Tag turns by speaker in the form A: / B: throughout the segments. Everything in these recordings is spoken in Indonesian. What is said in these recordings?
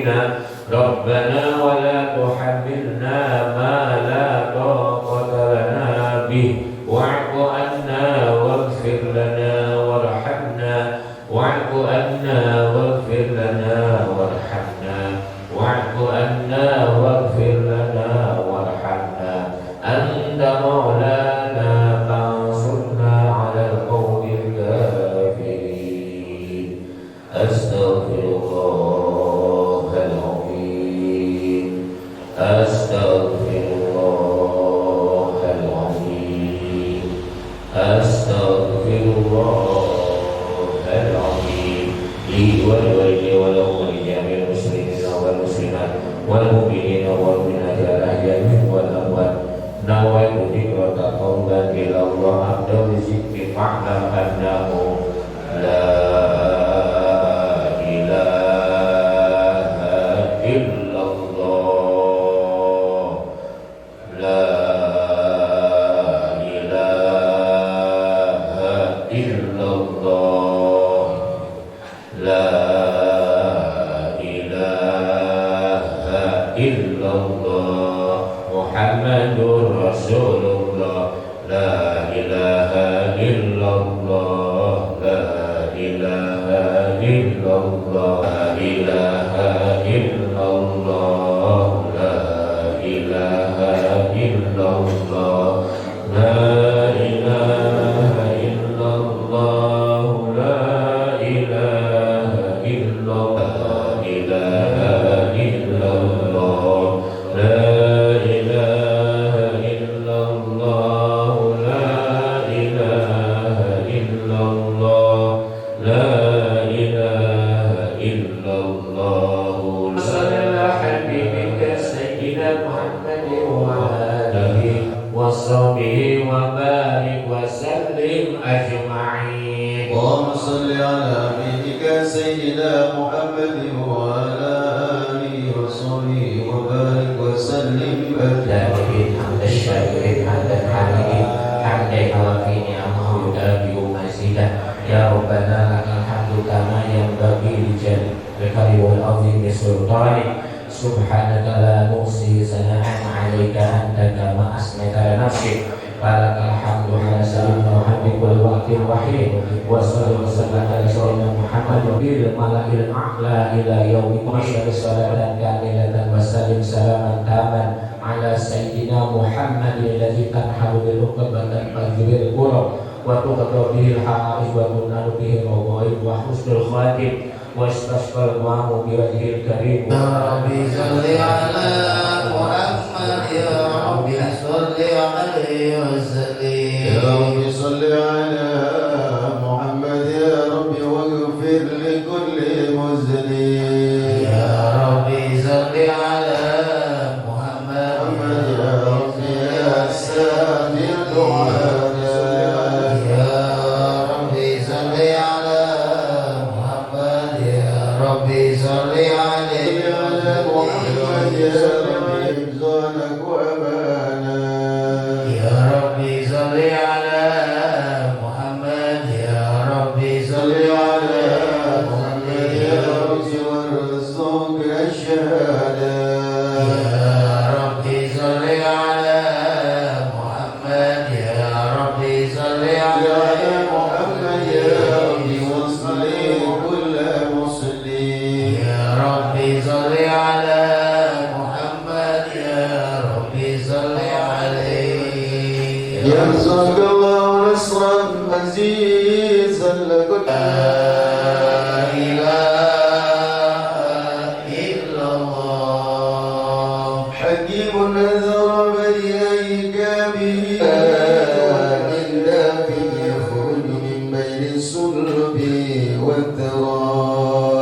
A: ذنوبنا ربنا ولا تحملنا ما لا طاقة لنا به واعف عنا واغفر لنا وارحمنا واعف عنا واغفر لنا وارحمنا واعف عنا واغفر لنا وارحمنا أنت مولانا فانصرنا على القوم الكافرين أستغفر الله العظيم أستغفر الله العظيم أستغفر الله العظيم لي ولوالدي ولكم ولجميع المسلمين والمسلمات والمؤمنين والمؤمنات الأحياء منهم والأموات نويت ذكرك قولا إلى الله عبد الذكر فاعلم أنه لا إله إلا الله لا إله إلا الله لا إله إلا الله محمد رسول الله لا إله إلا الله لا إله إلا الله لا إله إلا الله لا إله إلا الله لا إله إلا الله لا إله إلا الله لا إله إلا الله لا إله إلا الله لا إله إلا الله لا إله إلا الله صلى على حبيبك سيدنا محمد وآله وصحبه وبارك وسلم أجمعين
B: اللهم صل على حبيبك سيدنا محمد وعلى آله وصحبه وبارك وسلم
A: أجمعين حمد الشاكرين حمد الحامدين حمد كافي نعمه يدافع مزيدا يا ربنا لك الحمد كما ينبغي لجلالك والعظيم سلطانك سبحانك لا نحصي ثناء عليك أنت كما أثنيت على نفسك فلك الحمد على سيدنا محمد كل وقت وحين وصلى وسلم على سيدنا محمد بالملأ الأعلى إلى يوم الدين صلاة كاملة وسلم سلاما تاما على سيدنا محمد الذي تنحل بالعقبة تنفجر القلوب وتقضى به الحوائج وتنال به الرغائب وحسن الخاتم واستسقى الغمام بوجهه الكريم
B: يا ربي صل على محمد يا ربي صل عليه وسلم يا ربي صل على محمد يا ربي واغفر لكل مذنب يا ربي صل على محمد يا ربي يا سامع دعانا يا ربي صل على محمد يا ربي صل عليه وعلى محمد يا ربي حفظك وأمانا يا ربي صل على محمد يا ربي صل على محمد يا ربي وارزقك الشهادة يا ربي صل على محمد يا ربي صل على محمد يا ربي وصلي كل مسلم يا ربي صل على محمد يا ربي صل عليه يرزق الله نصرا عزيزا لكل لا إله إلا الله حكيم نذر بديعك به إلا به يخرج من بين الصلب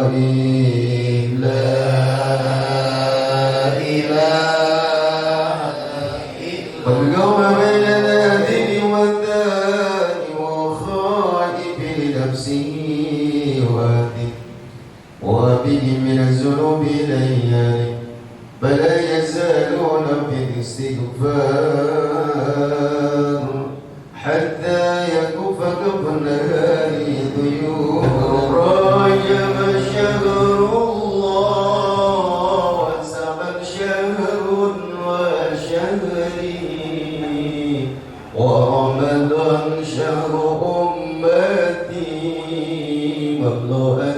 B: والترائب لا إله إلا والقوم بين النادر والدان وخائف لنفسه وابه من الذنوب ليالي فلا يزالون في الاستغفار حتى يكف كف النهار ضيوف راجب شهر الله Subhanallah.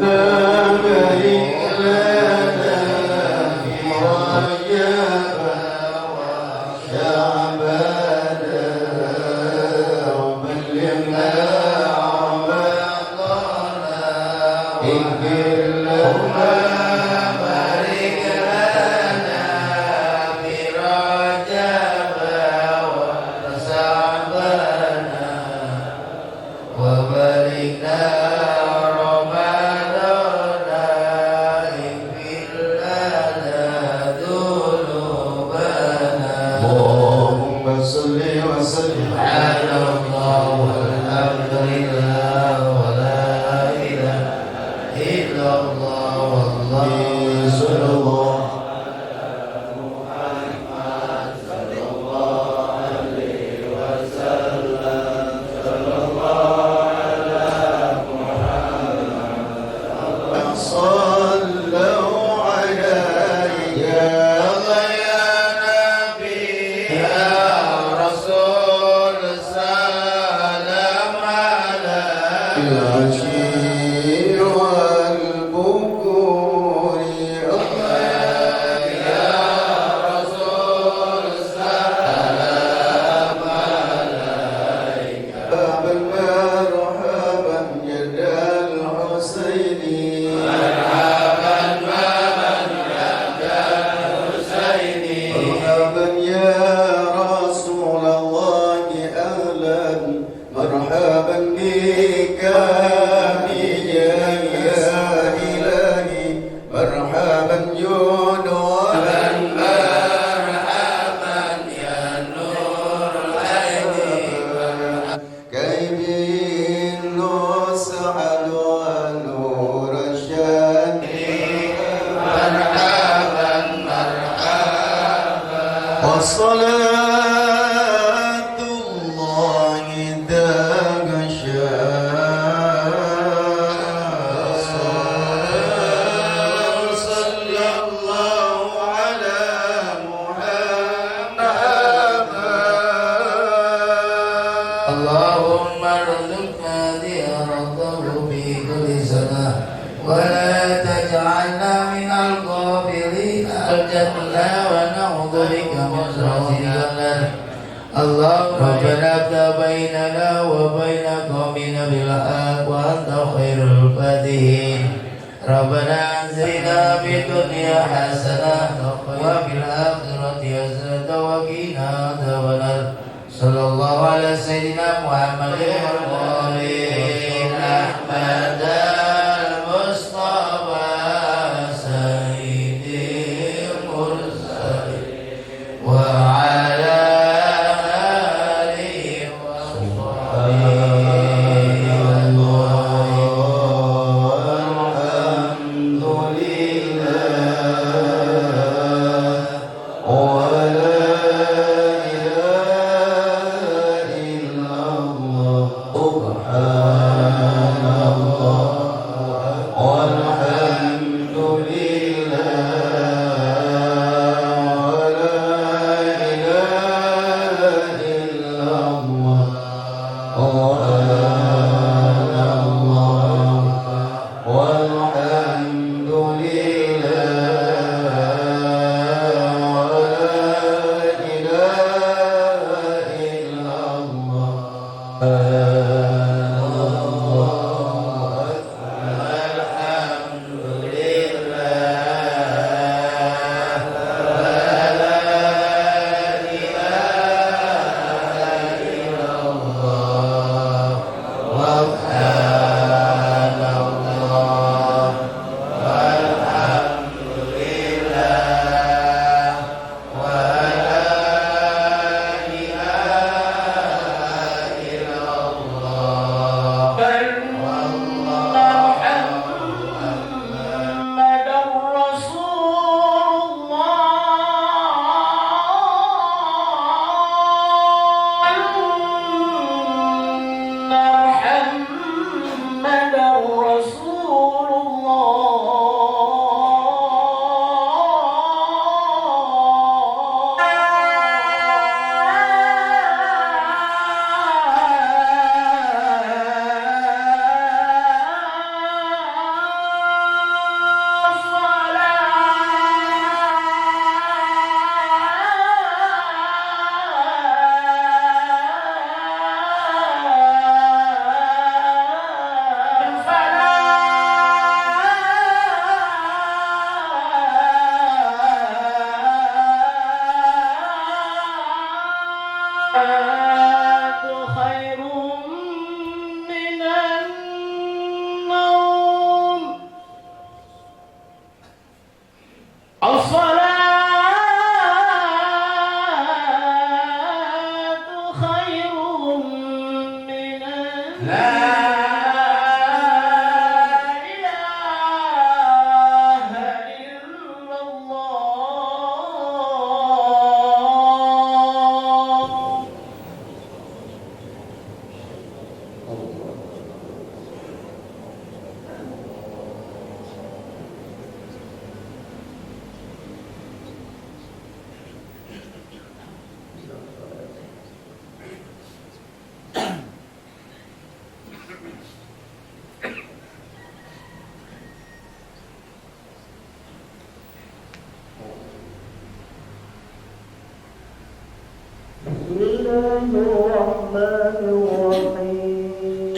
C: الرحمن الرحيم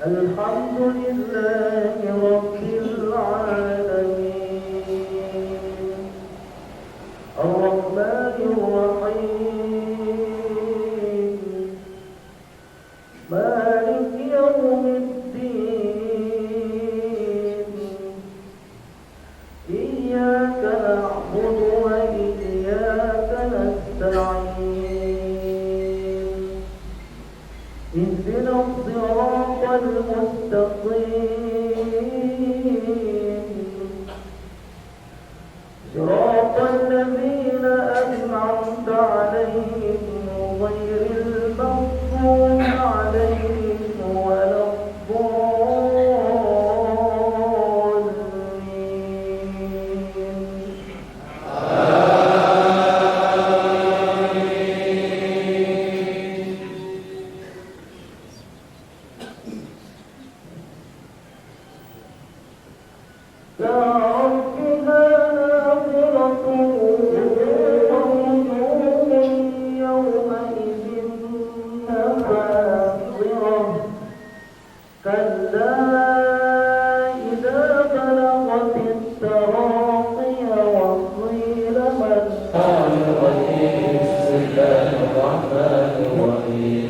C: الحمد لله رب العالمين الرحمن الرحيم مالك يوم الدين إياك نعبد وإياك نستعين اهدنا الصراط المستقيم صراط الذين أنعمت عليهم غير المغضوب عليهم ولا الضالين كلا إذا بلغت التراقي وقيل من بسم الله الرحمن الرحيم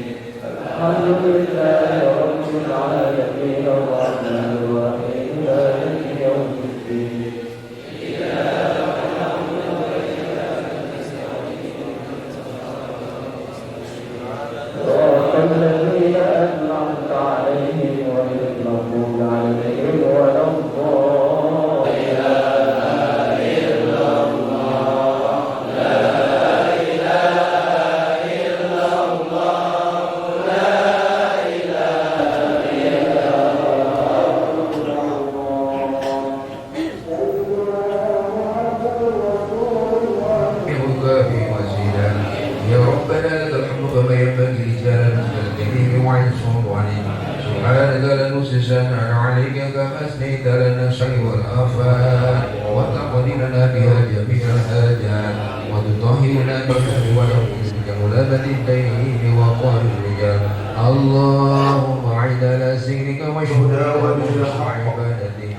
C: الحمد لله رب العالمين الرحمن الرحيم مالك يوم الدين صراط الذين أنعمت عليهم غير المغضوب عليهم ولا
D: الله وزيدا يا ربنا لك الحمد كما ينبغي لجلال الكريم وعين سلطانك سبحانك لا نحصي ثناء عليك كما اثنيت على النفس والافات وتقضي لنا بها جميع الحاجات وتطهرنا بها ونعوذ بك ملامة الدين وقهر الرجال اللهم اعد على سيرك وشهدا ونصح عبادتك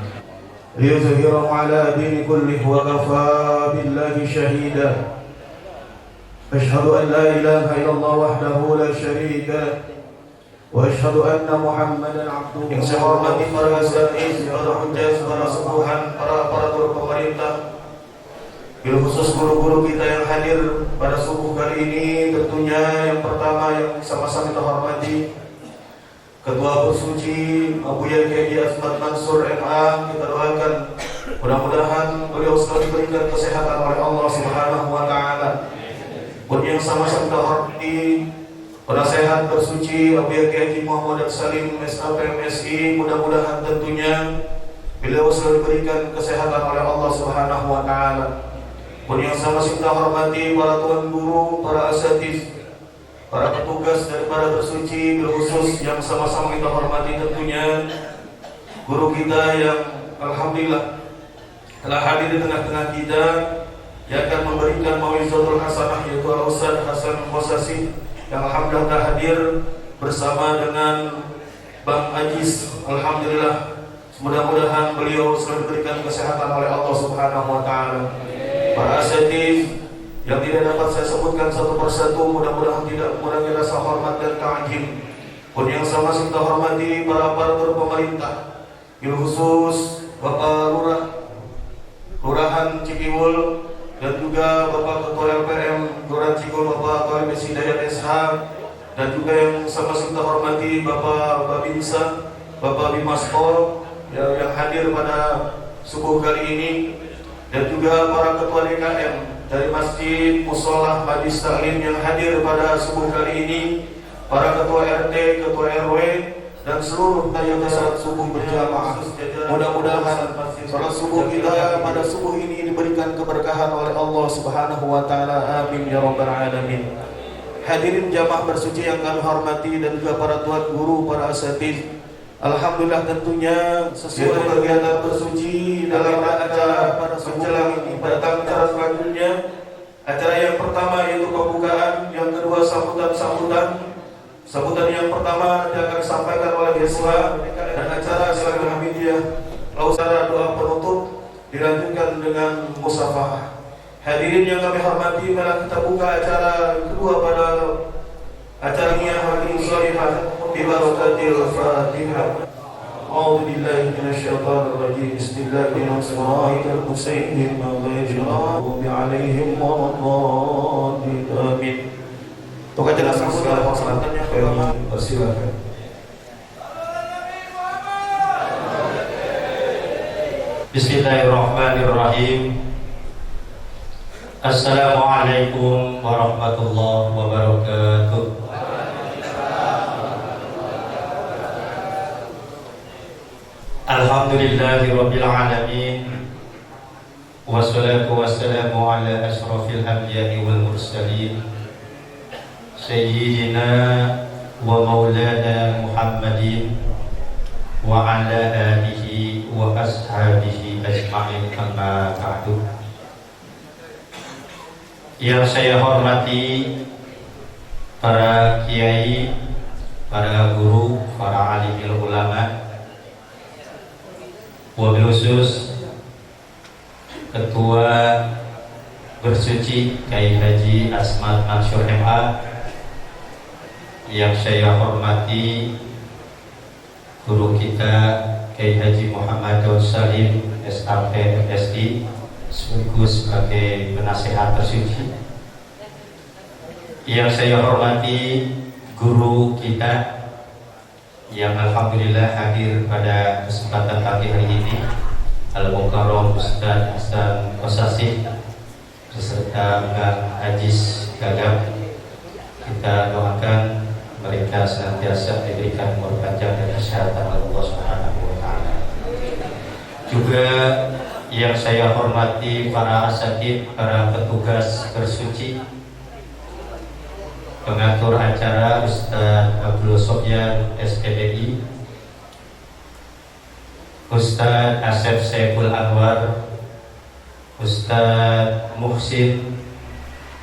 E: ليظهره على دين كله وكفى بالله شهيدا أشهد أن لا إله إلا الله وحده لا شريك له وأشهد أن محمدا عبده yang saya hormati para asatidz, para hujjah, para sepuhan, para aparatur pemerintah, bil khusus guru-guru kita yang hadir pada subuh kali ini. Tentunya yang pertama yang sama-sama kita hormati Ketua Bersuci Abu Yai Haji Asmat Mansur MA, kita doakan mudah-mudahan beliau selalu diberikan kesehatan oleh Allah Subhanahu wa taala. Pun yang sama-sama kita hormati penasehat Bersuci Abu Yai Haji Muhammad Salim SAP MSI, mudah-mudahan tentunya beliau selalu diberikan kesehatan oleh Allah Subhanahu wa taala. Pun yang sama-sama kita hormati para tuan guru, para asatidz, para petugas daripada Bersuci, khusus yang sama-sama kita hormati tentunya guru kita yang alhamdulillah telah hadir di tengah-tengah kita, yang akan memberikan mawizatul hasanah, yaitu Al-Ustaz Hasan Khosasi yang alhamdulillah telah hadir bersama dengan Bang Ajis. Alhamdulillah, mudah-mudahan beliau selalu diberikan kesehatan oleh Allah Subhanahu wa taala. Para asatidz yang tidak dapat saya sebutkan satu persatu, mudah-mudahan tidak mengurangi rasa hormat dan ta'zim. Pun yang sama kita hormati para aparatur pemerintah, bil khusus Bapak Lurahan Cikiwul dan juga Bapak Ketua LPM Kelurahan Cikul, Bapak Khalid Hidayat SH, dan juga yang sama kita hormati Bapak Babinsa, Bapak Bimaspol yang hadir pada subuh kali ini, dan juga para ketua DKM dari masjid, musola, majlis taklim yang hadir pada subuh kali ini, para ketua RT, ketua RW, dan seluruh tayyibah salat subuh berjamaah. Mudah-mudahan salat subuh kita pada subuh ini diberikan keberkahan oleh Allah Subhanahu wa taala. Amin ya rabbal alamin. Hadirin jamaah Bersuci yang kami hormati dan juga para tuan guru, para asatidz. Alhamdulillah, tentunya sesuai kegiatan Bersuci dalam acara pada menjelang ini, pada acara selanjutnya, acara yang pertama yaitu pembukaan yang Sambutan yang pertama nanti akan disampaikan oleh Yesua dan acara Salatul Hamidiyah. Lalu secara doa penutup dilanjutkan dengan musafah. Hadirin yang kami hormati, mari kita buka acara kedua pada acara ini Hadirin Salihah bi barakatil Fatihah. A'udzu billahi minasyaitonir rajim. Bismillahirrahmanirrahim. Musayyib maghfiratuhu bi'alaihim waraddallin. Amin. Untuk acara sambutan persilakannya kami persilakan.
A: Bismillahirrahmanirrahim. Assalamualaikum warahmatullahi wabarakatuh. Alhamdulillahirabbil alamin. Wassalatu wassalamu ala asyrafil anbiya'i wal mursalin. Sayyidina wa maulana Muhammadin wa ala alihi wa ashabihi ajma'in, amma ba'du. Yang saya hormati para kiai, para guru, para alimil ulama, wabil khusus Ketua Bersuci Kiai Haji Asmat Mansur MA. Yang saya hormati guru kita Kiai Haji Muhammad Daud Salim SAP MSI sekaligus sebagai penasehat tersuci. Yang saya hormati guru kita yang alhamdulillah hadir pada kesempatan pagi hari ini, Al-Mukarram Ustaz Hasan Kosasih beserta Mbak Ajis Gagap. Kita doakan mereka senantiasa diberikan umur panjang dan kesehatan oleh Allah Subhanahu wa taala. Juga yang saya hormati para asatid, para petugas bersuci, pengatur acara Ustaz Abdul Sofyan SPDI, Ustaz Asep Saiful Anwar, Ustaz Muhsin,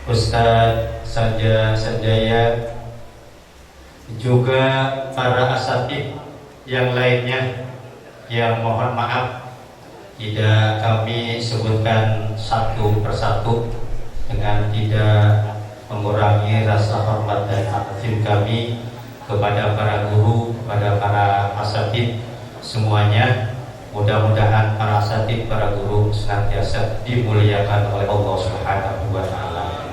A: Ustaz Sanjaya, juga para asatid yang lainnya yang mohon maaf tidak kami sebutkan satu persatu dengan tidak mengurangi rasa hormat dan takzim kami kepada para guru, kepada para asatid semuanya. Mudah-mudahan para asatid, para guru senantiasa dimuliakan oleh Allah Subhanahu wa taala.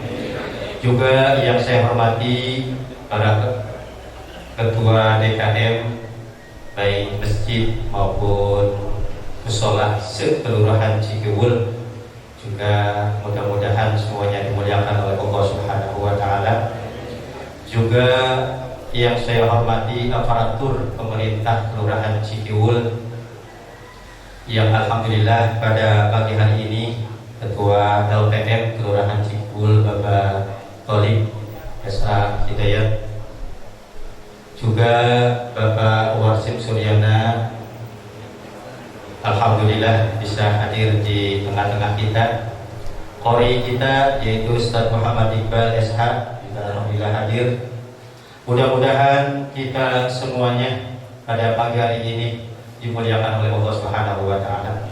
A: Juga yang saya hormati para ketua DKM baik masjid maupun musola sekelurahan Cikewul, juga mudah-mudahan semuanya dimuliakan oleh Allah Subhanahu wa taala. Juga yang saya hormati aparatur pemerintah Kelurahan Cikewul yang alhamdulillah pada pagi hari ini Ketua LPM Kelurahan Cikewul Bapak Tolib SA Hidayat, juga Bapak Warsim Suryana, alhamdulillah bisa hadir di tengah-tengah kita. Qori kita yaitu Ustaz Muhammad Iqbal SH juga alhamdulillah hadir. Mudah-mudahan kita semuanya pada pagi hari ini dimuliakan oleh Allah Subhanahu wa taala.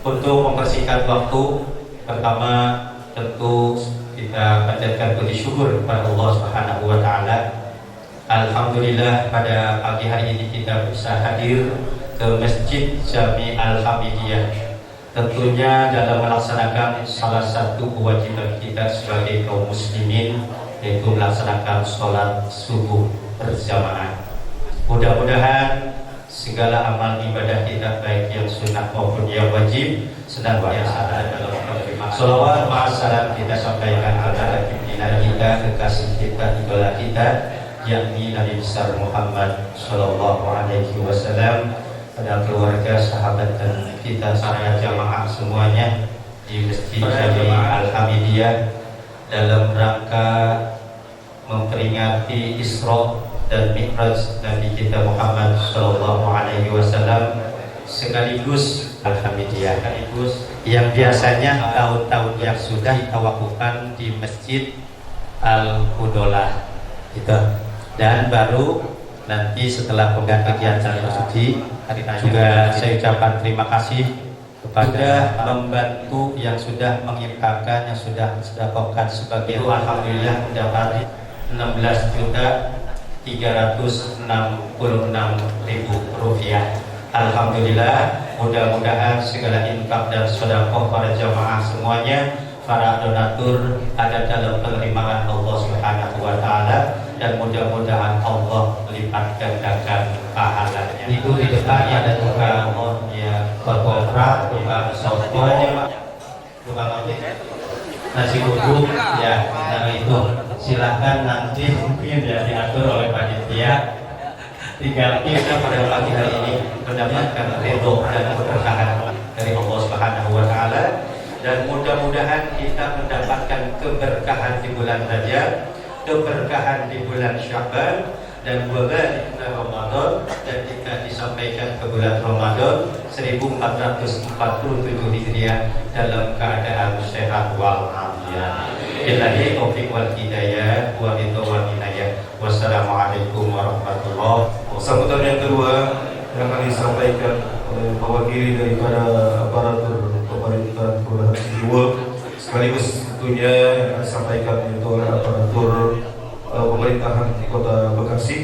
A: Untuk mempersingkat waktu, pertama tentu kita panjatkan puji syukur kepada Allah Subhanahu wa taala. Alhamdulillah pada pagi hari ini kita bisa hadir ke Masjid Jami Al-Hamidiyah, tentunya dalam melaksanakan salah satu kewajiban kita sebagai kaum muslimin, yaitu melaksanakan sholat subuh berjamaah. Mudah-mudahan segala amal ibadah kita baik yang sunnah maupun yang wajib senantiasa ada dalam penerima. Sholawat ma'asalam kita sampaikan kepada pimpinan kita, kekasih kita, idola kita, yakni Nabi besar Muhammad Sallallahu Alaihi Wasallam, pada keluarga, sahabat dan kita para jamaah semuanya di Masjid Jami Al-Hamidiyah dalam rangka memperingati Isra dan Mi'raj Nabi kita Muhammad Sallallahu Alaihi Wasallam, sekaligus Al-Hamidiyah, sekaligus yang biasanya tahun-tahun yang sudah kita lakukan di Masjid Al-Qudolah. Kita
F: Dan baru nanti setelah penggantian calon suci juga saya ucapkan terima kasih kepada membantu yang sudah menginfakkan, yang sudah mensedekahkan sebagai alhamdulillah mendapat 16.366.000 rupiah. Alhamdulillah, mudah-mudahan segala infak dan sedekah para jamaah semuanya, para donatur ada dalam penerimaan Allah Subhanahu wa taala, dan mudah-mudahan Allah lipat gandakan pahalanya. Itu di depan ada tukang ya korporat, tukang semuanya, tukang nasi uduk ya, nah itu silahkan nanti mungkin ya diatur oleh panitia. Tinggal kita pada pagi hari ini mendapatkan ridho dan keberkahan dari Allah Subhanahu wa taala, dan mudah-mudahan kita mendapatkan keberkahan di bulan Rajab, keberkahan di bulan Sya'ban, dan bulan Ramadan, dan kita disampaikan ke bulan Ramadan 1447 Hijriah dalam keadaan sehat walafiat. Billahi taufiq wal hidayah wa ridho wal inayah. Wassalamualaikum warahmatullahi wabarakatuh.
E: Sambutan yang kedua yang akan disampaikan oleh mewakili daripada aparatur pemerintahan Kelurahan Cijiwo, sekaligus tentunya yang akan disampaikan itu oleh aparatur pemerintahan di Kota Bekasi.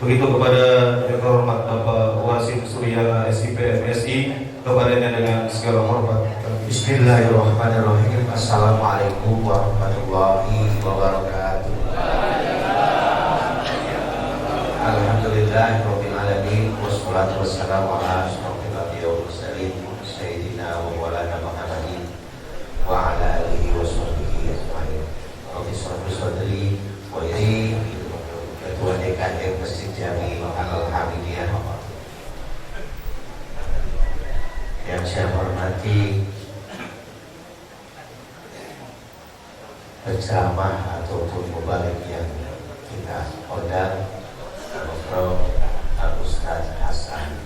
E: Begitu kepada yang terhormat Bapak Wasim Suryana SIP MSI, kepadanya dengan segala hormat.
A: Bismillahirrahmanirrahim. Assalamualaikum warahmatullahi wabarakatuh. Alhamdulillahirabbil alamin, wassalatu wassalamu ala asyrofil anbiya'i wal mursalin sayyidina wa maulana Muhammadin wa ala alihi wa sahbihi ajmain. Rabbi shrah li sadri wa yassir li amri. Ketua DKM Masjid Jami Al-Hamidiyah yang saya hormati penceramah ataupun mubalik yang kita undang, Prof. Al-Ustaz Hasan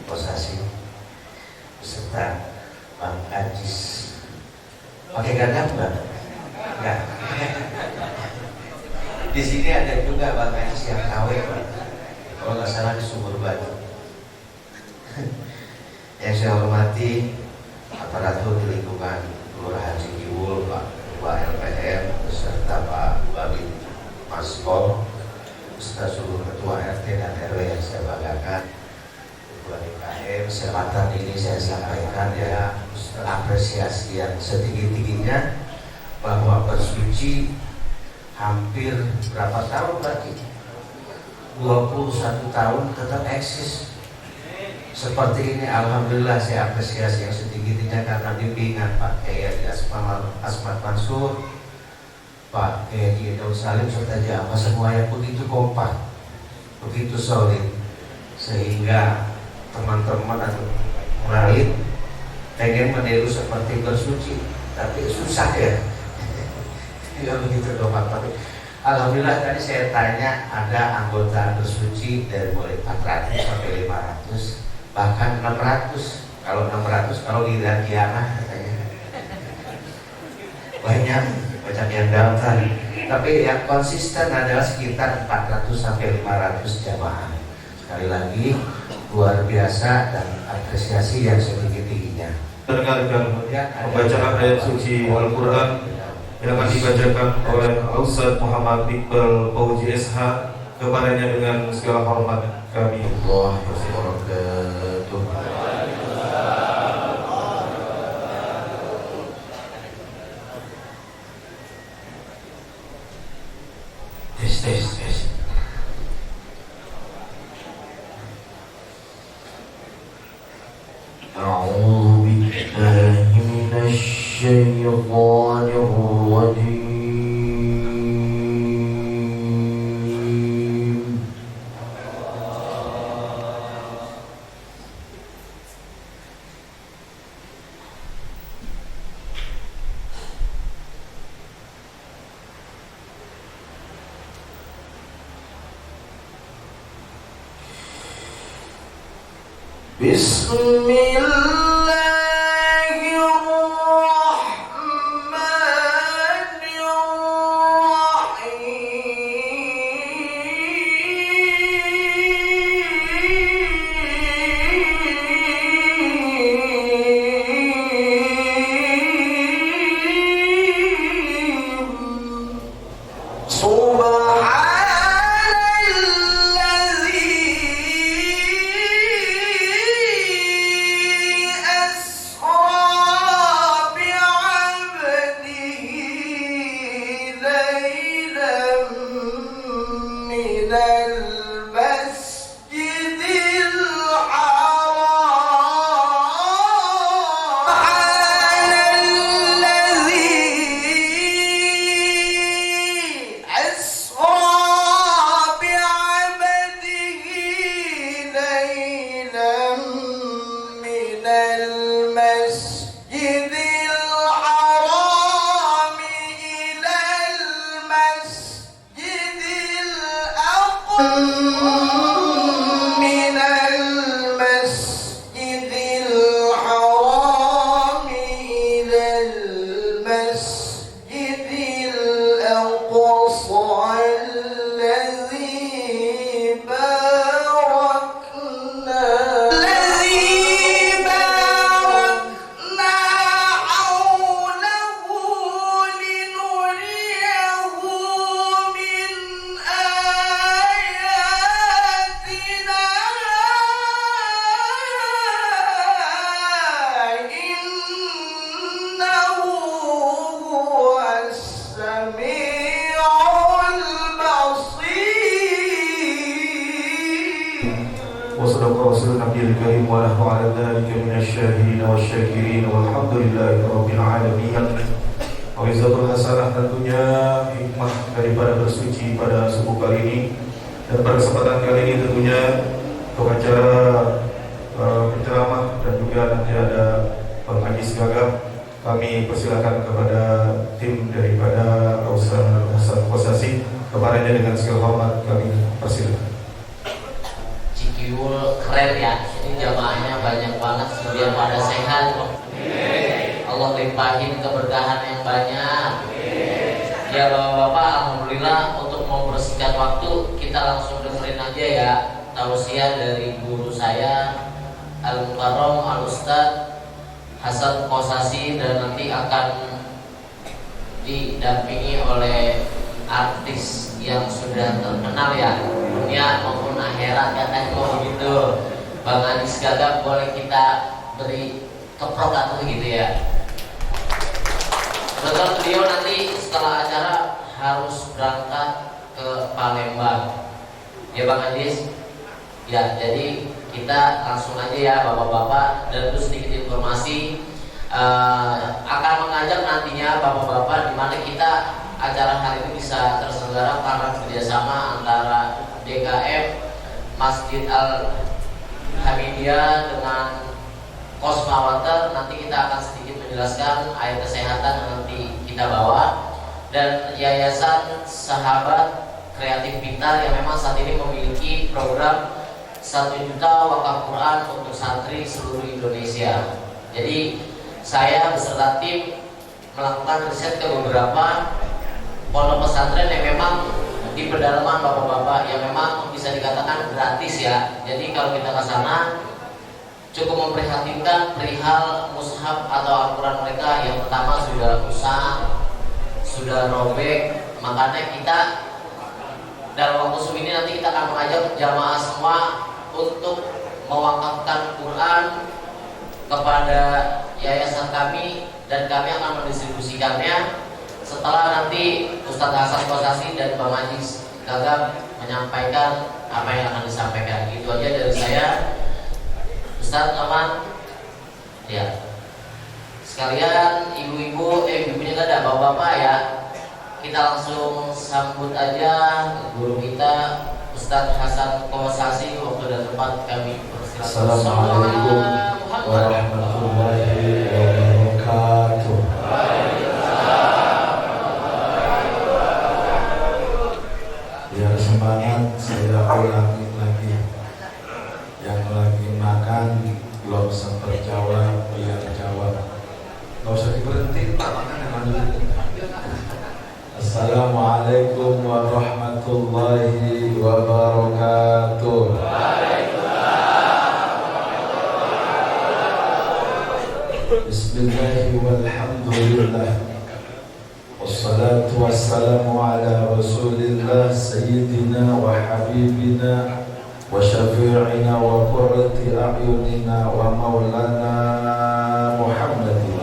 A: Kosasi beserta Bang Ajis. Pakai gagap Bang? Enggak. Di sini ada juga Bang Ajis yang KW, kalau nggak salah di Sumur Batu. Yang saya hormati aparatur di lingkungan Kelurahan Cijiwo, Pak Ketua LPM beserta Pak Babin Maskol, beserta seluruh ketua RT dan RW yang saya banggakan, Ketua DKM. Kesempatan ini saya sampaikan ya apresiasi yang setinggi-tingginya bahwa bersuci hampir berapa tahun lagi, 21 tahun tetap eksis seperti ini. Alhamdulillah saya apresiasi yang setinggi-tingginya karena bimbingan Pak Kiai Asmat Mansur, Pak Kiai Daud Salim serta jamaah semuanya begitu kompak, begitu solid, sehingga teman-teman atau lain pengen meniru seperti bersuci, tapi susah ya. Tidak begitu kompak. Tapi alhamdulillah tadi saya tanya ada anggota bersuci dari mulai 400 sampai 500, bahkan 600. Kalau 600 kalau giliran kiamah katanya banyak yang daftar, tapi yang konsisten adalah sekitar 400 sampai 500 jamaah. Sekali lagi luar biasa dan apresiasi yang setinggi-tingginya.
E: Dengarkan pembacaan ayat suci Al-Quran yang akan dibacakan oleh Ustaz Muhammad Iqbal Fauzi SH, kepadanya dengan segala hormat kami.
A: Allah wabarakatuh. Tes. A'udzu billahi minasy syaithanir rajim. Bismillahirrahmanirrahim.
E: وصدق رسول النبي الكريم ونحن على ذلك من الشاهدين والشاكرين والحمد لله رب العالمين. Wa'izatul hasanah tentunya hikmah daripada bersuci pada subuh kali ini, dan pada kesempatan kali ini tentunya untuk acara penceramah dan juga nanti ada Bang Ajis Gagap. Kami persilakan kepada tim daripada Ustaz Hasan Kosasi. Kepadanya dengan segala hormat kami persilakan.
A: Cikiul keren ya, ini jamaahnya banyak banget, biar pada sehat. Allah limpahin keberkahan yang banyak. Ya Bapak-bapak, alhamdulillah. Untuk mempersingkat waktu, kita langsung dengerin aja ya tausiah dari guru saya Al-Mukarram Al-Ustaz Hasan Kosasi, dan nanti akan didampingi oleh artis yang sudah terkenal ya, dunia maupun akhirat katanya begitu. Bang Ajis Gagap boleh kita beri keprok atau gitu ya. Betul, beliau nanti setelah acara harus berangkat ke Palembang. Ya Bang Ajis. Ya, jadi kita langsung aja ya Bapak-bapak, dan terus sedikit informasi akan mengajak nantinya Bapak-bapak di mana kita acara hari ini bisa terselenggara karena kerjasama antara DKM Masjid Al-Hamidiyah dengan Cosma Water. Nanti kita akan sedikit menjelaskan air kesehatan yang nanti kita bawa, dan Yayasan Sahabat Kreatif Pintar yang memang saat ini memiliki program 1 juta wakaf Quran untuk santri seluruh Indonesia. Jadi saya beserta tim melakukan riset ke beberapa pondok pesantren yang memang di pedalaman Bapak-bapak, yang memang bisa dikatakan gratis ya. Jadi kalau kita ke sana cukup memprihatinkan perihal mushaf atau Al-Quran mereka yang pertama sudah rusak, sudah robek. Makanya kita dalam waktu ini nanti kita akan mengajak jamaah semua untuk mewakafkan Quran kepada yayasan kami, dan kami akan mendistribusikannya setelah nanti Ustaz Hasan Kosasi dan Bang Ajis Gagap menyampaikan apa yang akan disampaikan. Itu aja dari saya. Ustaz aman? Ya. Sekalian ibu-ibu, ibunya gak ada, bapak-bapak ya. Kita langsung sambut aja guru kita Ustaz Hasan Kosasi. Waktu dan tempat kami persilakan.
G: Assalamualaikum warahmatullahi wabarakatuh. Biar semangat, saya ulangi lagi. Yang lagi makan belum sempat jawab, biar jawab. Gak usah diberhentiin Pak, makan yang lanjut. Assalamualaikum warahmatullahi wabarakatuh. Bismillahirrahmanirrahim. Walhamdulillah. Wassalatu wassalamu ala rasulillah sayyidina wa habibina wa syafi'ina wa qurrati a'yunina wa maulana Muhammadin.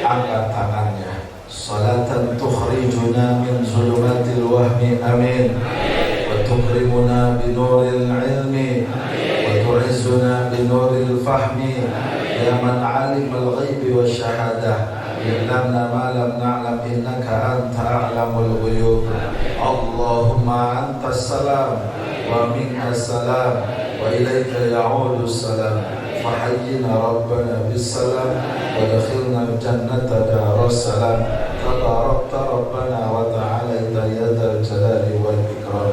G: Angkat tangannya. Salatan tukhrijuna min zulumatil wahmi amin, wa tukrimuna binuril ilmi, wa tu'izzuna binuril fahmi, ya man alimal ghaibi wa syahadah, illamna ma lam na'lam innaka anta a'lamul ghuyub. Allahumma antas salam wa minkas salam wa ilaika ya'udu salam. فحينا ربنا بالسلام ودخلنا الجنة دار السلام تباركت ربنا وتعاليت يا ذا الجلال والإكرام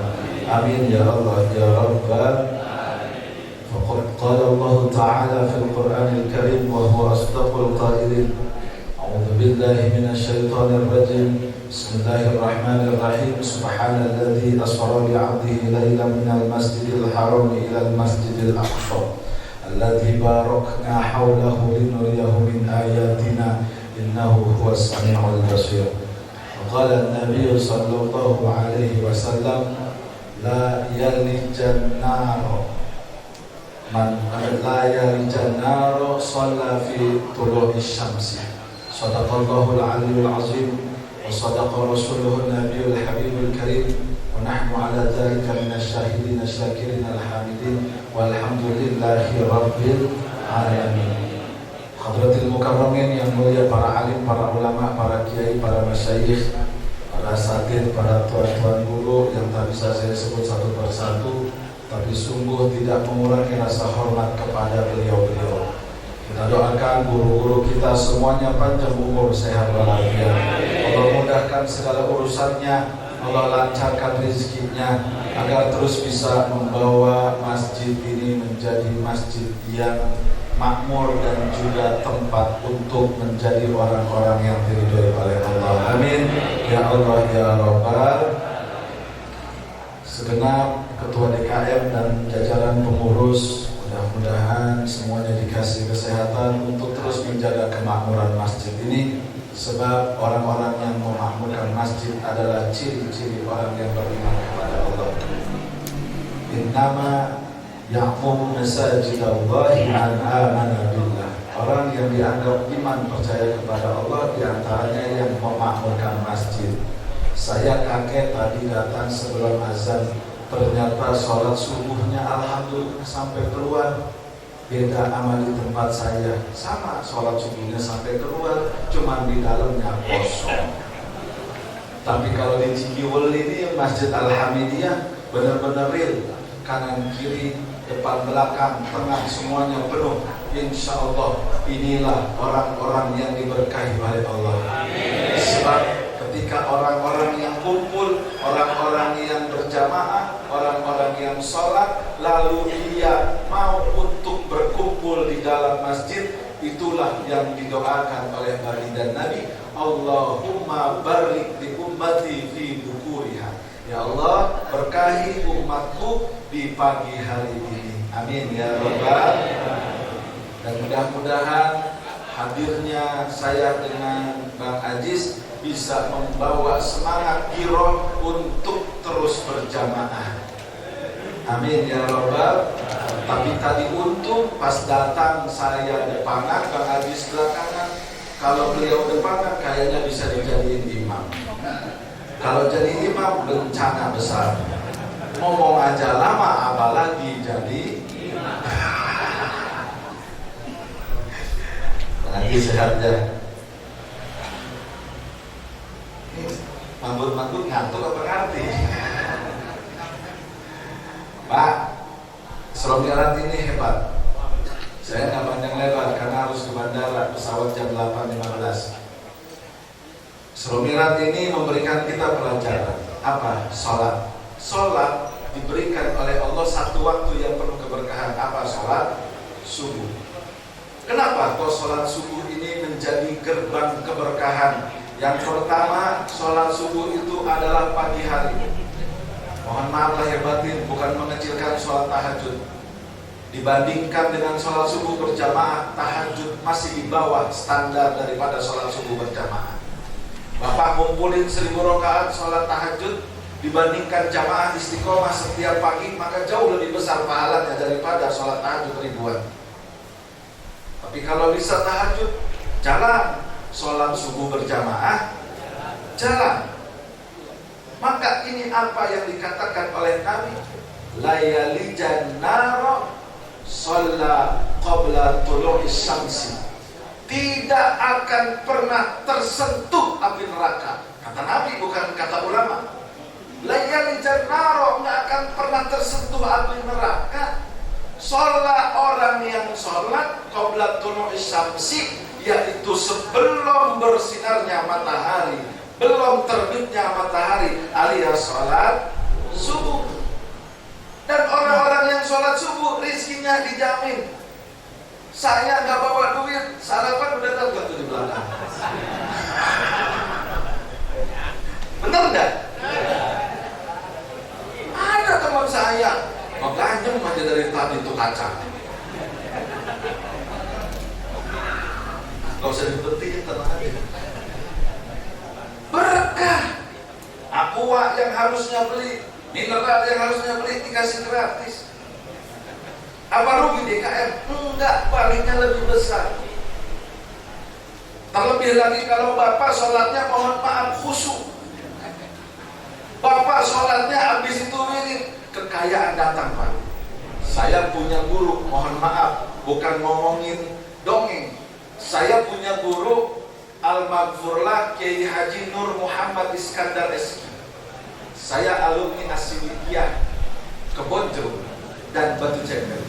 G: آمين يا الله يا رب. فقد قال الله تعالى في القرآن الكريم وهو أصدق القائلين أعوذ بالله من الشيطان الرجيم بسم الله الرحمن الرحيم سبحان الذي أسرى بعبده ليلا من المسجد الحرام إلى المسجد الأقصى الذي باركنا حوله لنريه من آياتنا إنه هو السميع البصير. وقال النبي صلى الله عليه وسلم لا يلج النار من لا يلج النار صلى في طلوع الشمس. صدق الله العلي العظيم وصدق رسوله النبي الحبيب الكريم ونحن على ذلك من الشاهدين الشاكرين الحامدين والحمد لله رب العالمين. Hadratil mukarramin yang mulia, para alim, para ulama, para kiai, para masyayikh, para asatidz, para tuan-tuan guru yang tak bisa saya sebut satu persatu, tapi sungguh tidak mengurangi rasa hormat kepada beliau-beliau. Kita doakan guru-guru kita semuanya panjang umur, sehat walafiat. Allah mudahkan segala urusannya, Allah lancarkan rezekinya agar terus bisa membawa masjid ini menjadi masjid yang makmur dan juga tempat untuk menjadi orang-orang yang diridhoi oleh Allah. Amin ya Allah ya Rabbal. Segenap ketua DKM dan jajaran pengurus, mudah-mudahan semuanya dikasih kesehatan untuk terus menjaga kemakmuran masjid ini, sebab orang-orang yang memakmurkan masjid adalah ciri-ciri orang yang beriman kepada Allah. Innama ya'muru masajidallahi man amana billah. Orang yang dianggap iman percaya kepada Allah diantaranya yang memakmurkan masjid. Saya kaget tadi datang sebelum azan, ternyata sholat subuhnya alhamdulillah sampai keluar. Beda sama di tempat saya, sama sholat subuhnya sampai keluar, cuma di dalamnya kosong. Tapi kalau di Cikiwel ini Masjid Al-Hamidiyah benar-benar real, kanan kiri depan belakang tengah semuanya penuh. Insya Allah inilah orang-orang yang diberkahi oleh Allah. Sebab ketika orang-orang yang kumpul, orang-orang yang berjamaah, orang-orang yang sholat, lalu dia mau untuk berkumpul di dalam masjid, itulah yang didoakan oleh baginda Nabi. Allahumma barik li ummati fi bukuriha. Ya Allah, berkahi umatku di pagi hari ini. Amin ya Rabbal. Dan mudah-mudahan hadirnya saya dengan Bang Aziz bisa membawa semangat giroh untuk terus berjamaah. Amin ya Rabbal. Tapi tadi untung pas datang saya depanan, Bang Aziz belakangan. Kalau beliau depanan kayaknya bisa dijadiin imam. Kalau jadi imam bencana besar. Ngomong aja lama, apalagi jadi imam. Lagi sehat ya. Mabut-mabut ngantuk apa ngerti? Pak, Isra Mi'raj ini hebat. Saya nggak panjang lebar karena harus ke bandara, pesawat jam 8.15. Isra Mi'raj ini memberikan kita pelajaran apa? Sholat. Sholat diberikan oleh Allah satu waktu yang penuh keberkahan. Apa? Sholat subuh. Kenapa kok sholat subuh ini menjadi gerbang keberkahan? Yang pertama, sholat subuh itu adalah pagi hari. Mohon maaf lahir batin, bukan mengecilkan sholat tahajud. Dibandingkan dengan sholat subuh berjamaah, tahajud masih di bawah standar daripada sholat subuh berjamaah. Bapak kumpulin 1000 rakaat sholat tahajud dibandingkan jamaah istiqomah setiap pagi, maka jauh lebih besar pahalanya daripada sholat tahajud ribuan. Tapi kalau bisa tahajud, jalan. Sholat subuh berjamaah, jalan. Maka ini apa yang dikatakan oleh Nabi, la yalijan naro sholla qabla tulu'is syamsi. Tidak akan pernah tersentuh api neraka. Kata Nabi, bukan kata ulama. La yalijan naro, nggak akan pernah tersentuh api neraka
H: Sholat orang yang sholat qabla tulu'i syamsi, yaitu sebelum bersinarnya matahari, belum terbitnya matahari, alias sholat subuh. Dan orang-orang yang sholat subuh rizkinya dijamin. Saya nggak bawa duit, sarapan udah dapat tuh di belakang. Bener nggak? Ada teman saya ganjem aja dari tadi itu kacang. Gak usah dipentingin, tenang aja. Berkah. Aqua yang harusnya beli, mineral yang harusnya beli dikasih gratis. Apa rugi DKM? Enggak, baliknya lebih besar. Terlebih lagi kalau bapak sholatnya mohon maaf khusyuk. Bapak sholatnya habis itu wirid, kekayaan datang Pak. Saya punya guru, mohon maaf, bukan ngomongin dongeng. Saya punya guru Al-Maghfurlah Kiai Haji Nur Muhammad Iskandar SK. Saya alumni Asiwikiyah Kebonjeruk dan Batu Ceker.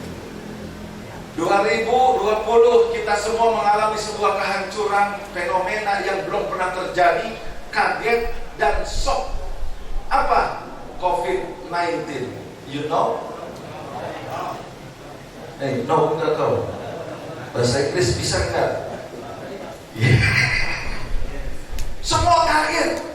H: 2020 kita semua mengalami sebuah kehancuran, fenomena yang belum pernah terjadi, kaget dan shock. Apa? COVID-19. You know? No, enggak tahu. Bahasa Inggris bisa enggak? Semua kaget.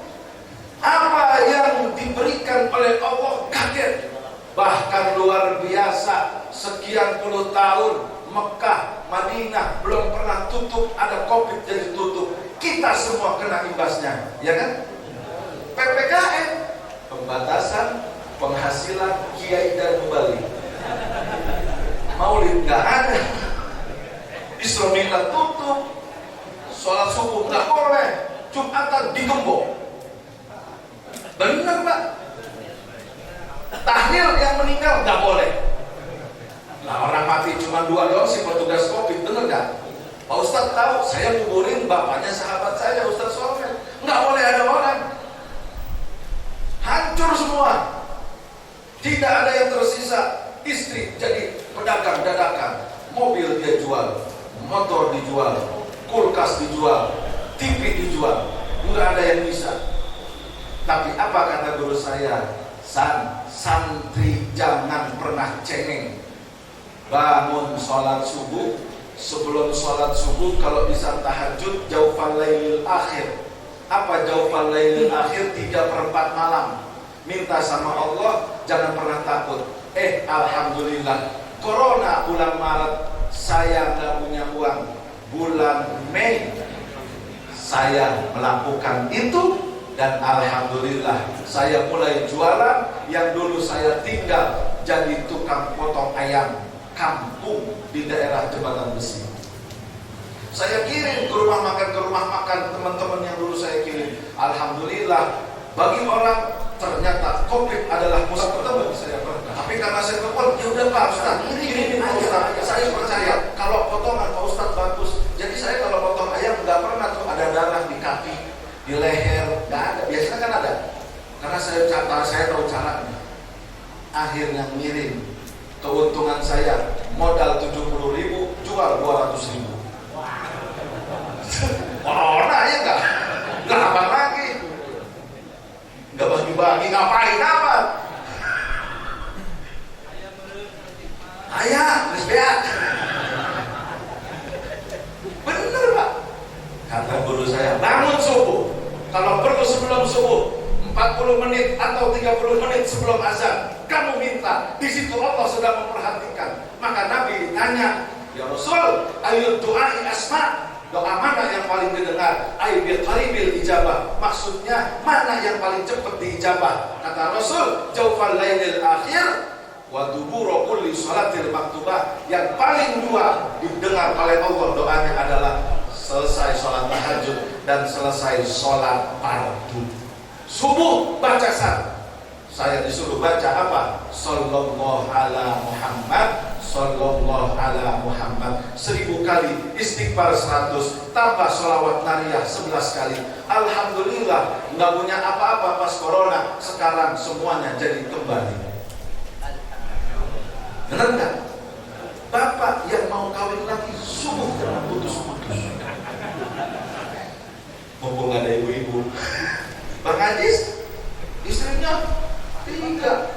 H: Apa yang diberikan oleh Allah kaget. Bahkan luar biasa, sekian puluh tahun Mekah, Madinah belum pernah tutup, ada COVID jadi tutup. Kita semua kena imbasnya, ya kan? PPKM, pembatasan penghasilan kiai dan mubalik. Maulid nggak ada, Islamillah tutup, sholat subuh nggak boleh, Jumatan digembok. Benar Pak? Tahlil yang meninggal nggak boleh. Nah orang mati cuma 2 doang si petugas COVID, bener nggak? Pak Ustadz tahu, saya kuburin bapaknya sahabat saya, Ustadz Somel. Nggak boleh ada orang. Hancur semua. Tidak ada yang tersisa. Istri jadi pedagang dadakan, mobil dia jual, motor dijual, kulkas dijual, TV dijual, nggak ada yang bisa. Tapi apa kata guru saya? Santri jangan pernah cengeng. Bangun sholat subuh, sebelum sholat subuh kalau bisa tahajud jaufal lailil akhir. Apa jaufal lailil akhir? 3/4 malam. Minta sama Allah, jangan pernah takut. Alhamdulillah, Corona bulan Maret saya nggak punya uang. Bulan Mei saya melakukan itu dan alhamdulillah saya mulai jualan. Yang dulu saya tinggal jadi tukang potong ayam kampung di daerah Jembatan Besi. Saya kirim ke rumah makan teman-teman yang dulu saya kirim. Alhamdulillah, bagi orang ternyata COVID adalah musuh pertama saya pernah. Tapi karena saya telepon, ya udah Pak Ustaz, ini Pak Ustaz, saya percaya kalau potongan Pak Ustaz bagus. Jadi saya kalau potong ayam nggak pernah tuh ada darah di kaki, di leher, nggak ada. Biasanya kan ada. Karena saya tahu caranya. Akhirnya ngirim. Keuntungan saya modal 70.000, jual 200.000. Corona ya nggak? Nggak apa lagi? Nggak bagi-bagi, ngapain apa? Ayah, resbeak. Bener Pak. Kata guru saya, bangun subuh. Kalau perlu sebelum subuh, 40 menit atau 30 menit sebelum azan, kamu minta. Di situ Allah sudah memperhatikan. Maka Nabi ditanya, ya Rasul, ayu du'ai asma'. Doa mana yang paling didengar? Aibil qaribil ijabah. Maksudnya mana yang paling cepat diijabah? Kata Rasul, jaufal lailil akhir wa dubura kulli sholatil maktubah. Yang paling dua didengar oleh Allah doanya adalah selesai sholat tahajud dan selesai sholat fardu. Subuh baca saya disuruh baca apa? Sallallahu ala Muhammad, sallallahu ala Muhammad 1000 kali, istighfar 100, tambah sholawat nariyah 11 kali. Alhamdulillah, nggak punya apa-apa pas corona, sekarang semuanya jadi kembali. Benar nggak? Bapak yang mau kawin lagi, subuh jangan putus-putus. Mumpung ada ibu-ibu. Bang Ajis, istrinya 3.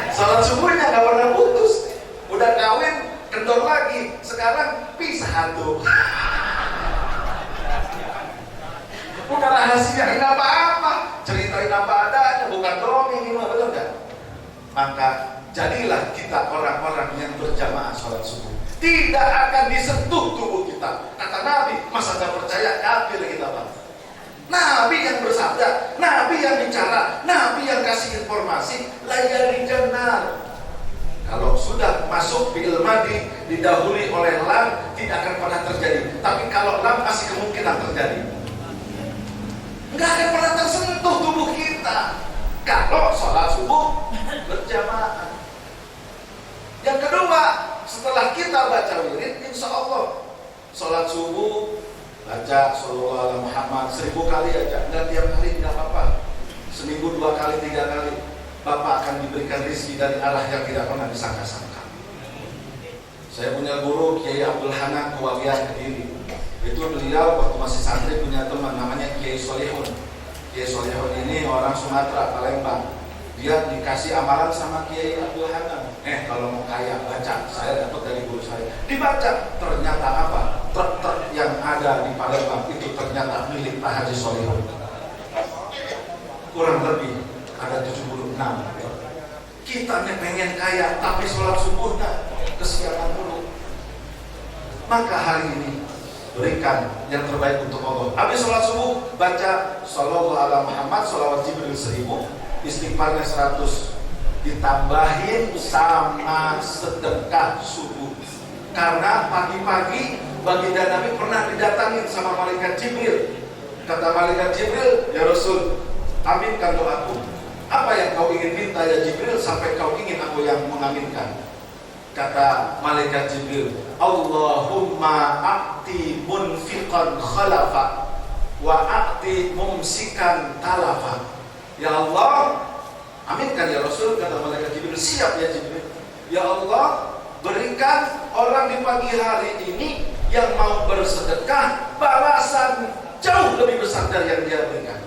H: Salat subuhnya gak pernah putus. Udah kawin, kendor lagi. Sekarang pisah 1. Bukan rahasia, ini apa-apa. Ceritain apa adanya, bukan dongeng ini, betul gak? Maka jadilah kita orang-orang yang berjamaah sholat subuh. Tidak akan disentuh tubuh kita. Kata Nabi, masa gak percaya? Kafir kita, Pak. Nabi yang bersabda, Nabi yang bicara, Nabi yang kasih informasi, layari jannah. Kalau sudah masuk fi'il madhi didahului oleh lam, tidak akan pernah terjadi. Tapi kalau lam masih kemungkinan terjadi. Nggak akan pernah tersentuh tubuh kita kalau sholat subuh berjamaah. Yang kedua, setelah kita baca wirid, insya Allah sholat subuh baca sallallahu alaihi Muhammad 1000 kali aja, nggak tiap kali, nggak apa-apa. Seminggu 2 kali, 3 kali, Bapak akan diberikan rezeki dari arah yang tidak pernah disangka-sangka. Saya punya guru Kiai Abdul Hanan Kewalian Kediri. Itu beliau waktu masih santri punya teman namanya Kiai Solihun. Kiai Solihun ini orang Sumatera, Palembang. Dia dikasih amalan sama Kiai Abdul Hanan. Kalau mau kaya baca, saya dapat dari guru saya. Dibaca, ternyata apa? Truk-truk yang ada di Palembang itu ternyata milik Pak Haji Solihun. Kurang lebih ada 76. Kita pengen kaya, tapi sholat subuhnya kesiangan dulu. Maka hari ini berikan yang terbaik untuk Allah. Habis sholat subuh, baca sallallahu alaihi Muhammad, salawat Jibril 1000, istighfarnya 100, ditambahin sama sedekah subuh. Karena pagi-pagi baginda Nabi pernah didatangin sama malaikat Jibril. Kata malaikat Jibril, ya Rasul, aminkan doaku. Apa yang kau ingin minta ya Jibril sampai kau ingin aku yang mengaminkan? Kata malaikat Jibril, Allahumma a'ti munfiqan khalafa wa a'ti mumsikan talafa. Ya Allah, aminkan ya Rasul. Kata malaikat Jibril, siap ya Jibril. Ya Allah, berikan orang di pagi hari ini yang mau bersedekah balasan jauh lebih besar dari yang dia berikan.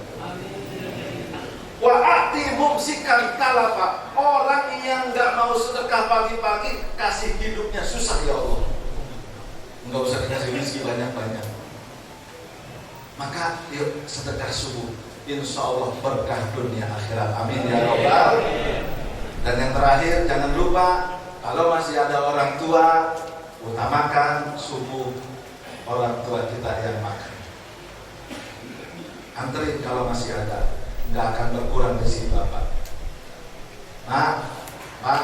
H: Wa a'ti mumsikan talafa, orang yang nggak mau sedekah pagi-pagi kasih hidupnya susah ya Allah. Nggak usah dikasih rezeki banyak-banyak. Maka yuk sedekah subuh, insya Allah berkah dunia akhirat. Amin ya Rabbal. Dan yang terakhir, jangan lupa kalau masih ada orang tua, utamakan subuh orang tua kita yang makan. Anterin kalau masih ada. Nggak akan berkurang rezeki Bapak. Pak,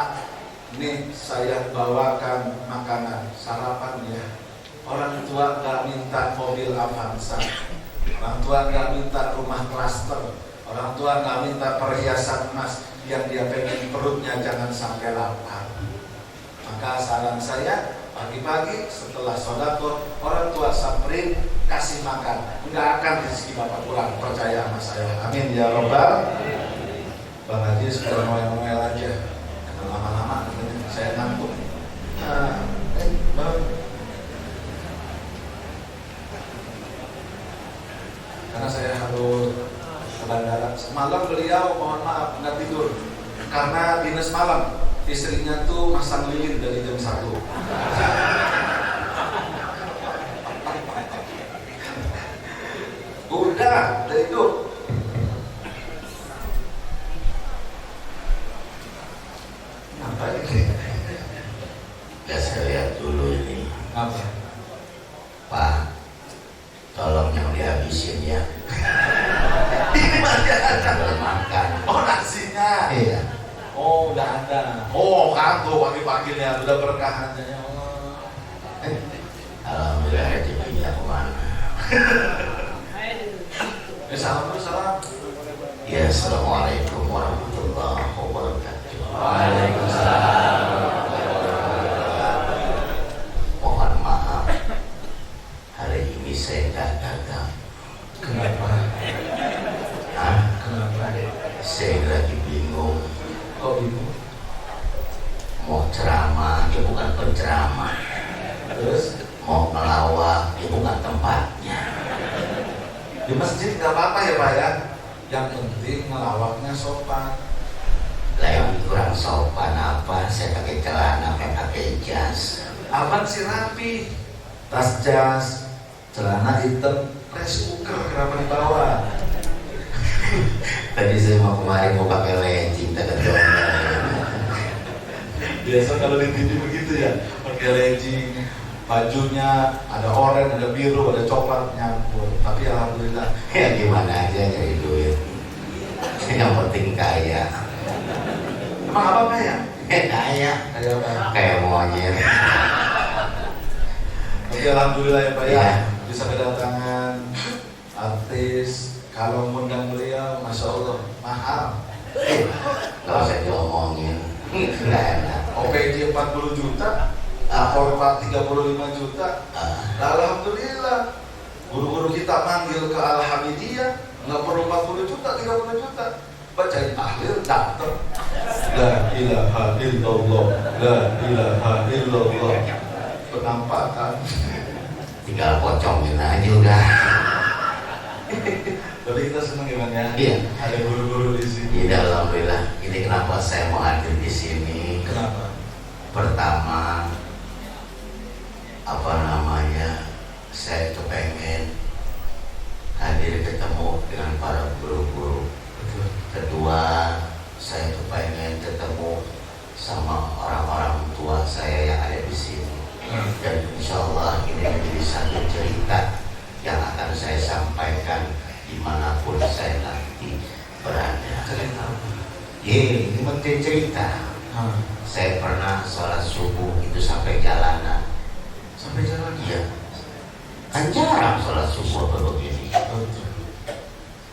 H: ini saya bawakan makanan sarapan ya. Orang tua nggak minta mobil Avanza, orang tua nggak minta rumah klaster, orang tua nggak minta perhiasan emas. Yang dia pengen perutnya jangan sampai lapar. Maka saran saya, pagi-pagi setelah sodako, orang tua samperin, kasih makan, nggak akan rezeki Bapak kurang, percaya sama saya. Amin ya Rabbal. Bang Haji sekarang noel-noel aja, jangan lama-lama, saya ngantuk. Karena saya harus ke bandara. Semalam beliau mohon maaf nggak tidur karena dinas malam. Istrinya tuh masang lilin dari jam 1. Udah, dari itu. Ngapain ini?
A: Ya saya lihat dulu ini.
H: Apa?
A: Pak, tolong yang dihabisin ya.
H: Ini masih ada.
A: Belum makan.
H: Oh nasinya.
A: Iya.
H: Oh udah ada. Oh kan tuh pagi-paginya udah berkah aja ya Allah.
A: Alhamdulillah rezekinya kemana?
H: Salam dulu salam.
A: Ya, assalamualaikum warahmatullahi wabarakatuh.
H: Waalaikumsalam.
A: Mohon maaf, hari ini saya nggak datang.
H: Kenapa?
A: Hah?
H: Kenapa?
A: Saya lagi bingung.
H: Kok bingung?
A: ya bukan penceramah.
H: Terus
A: Mau ngelawak ya bukan tempatnya.
H: di masjid nggak apa-apa ya Pak ya. Yang penting ngelawaknya sopan.
A: Lah yang kurang sopan apa? Saya pakai celana, pakai jas.
H: Aman sih rapi. Tas jas, celana hitam, rice cooker kenapa dibawa?
A: Tadi saya mau kemarin mau pakai legging, tak ada.
H: Biasa kalau di TV begitu ya, pakai legging, bajunya ada oranye, ada biru, ada coklat nyampur. Tapi alhamdulillah.
A: Ya gimana aja nyari duit. Yang penting kaya.
H: Emang abang kaya?
A: Kaya.
H: Kaya apa?
A: Kayak monyet.
H: Tapi alhamdulillah ya Pak ya,
A: Iya.
H: bisa kedatangan artis. Kalau ngundang beliau, masya Allah mahal.
A: Gak usah diomongin. Gak enak.
H: OPD 40 juta, Korpa 35 juta. Nah, alhamdulillah, guru-guru kita manggil ke Al-Hamidiyah, nggak perlu 40 juta, 30 juta. Bacain tahlil, datang. La ilaha illallah, la ilaha illallah. Penampakan.
A: Tinggal pocongin aja udah.
H: Tapi kita senang ya Bang ya.
A: Iya.
H: Ada guru-guru di sini.
A: Iya, alhamdulillah. Ini kenapa saya mau hadir di sini?
H: Kenapa?
A: Pertama, apa namanya? Saya kepengen hadir ketemu dengan para guru-guru. Kedua, saya kepengen ketemu sama orang-orang tua saya yang ada di sini. Dan insya Allah ini menjadi satu cerita yang akan saya sampaikan dimanapun saya nanti berada.
H: Cerita.
A: Ini penting cerita. Saya pernah sholat subuh itu sampai jalanan.
H: Sampai jalan.
A: Iya. Kan jarang sholat subuh apa begini.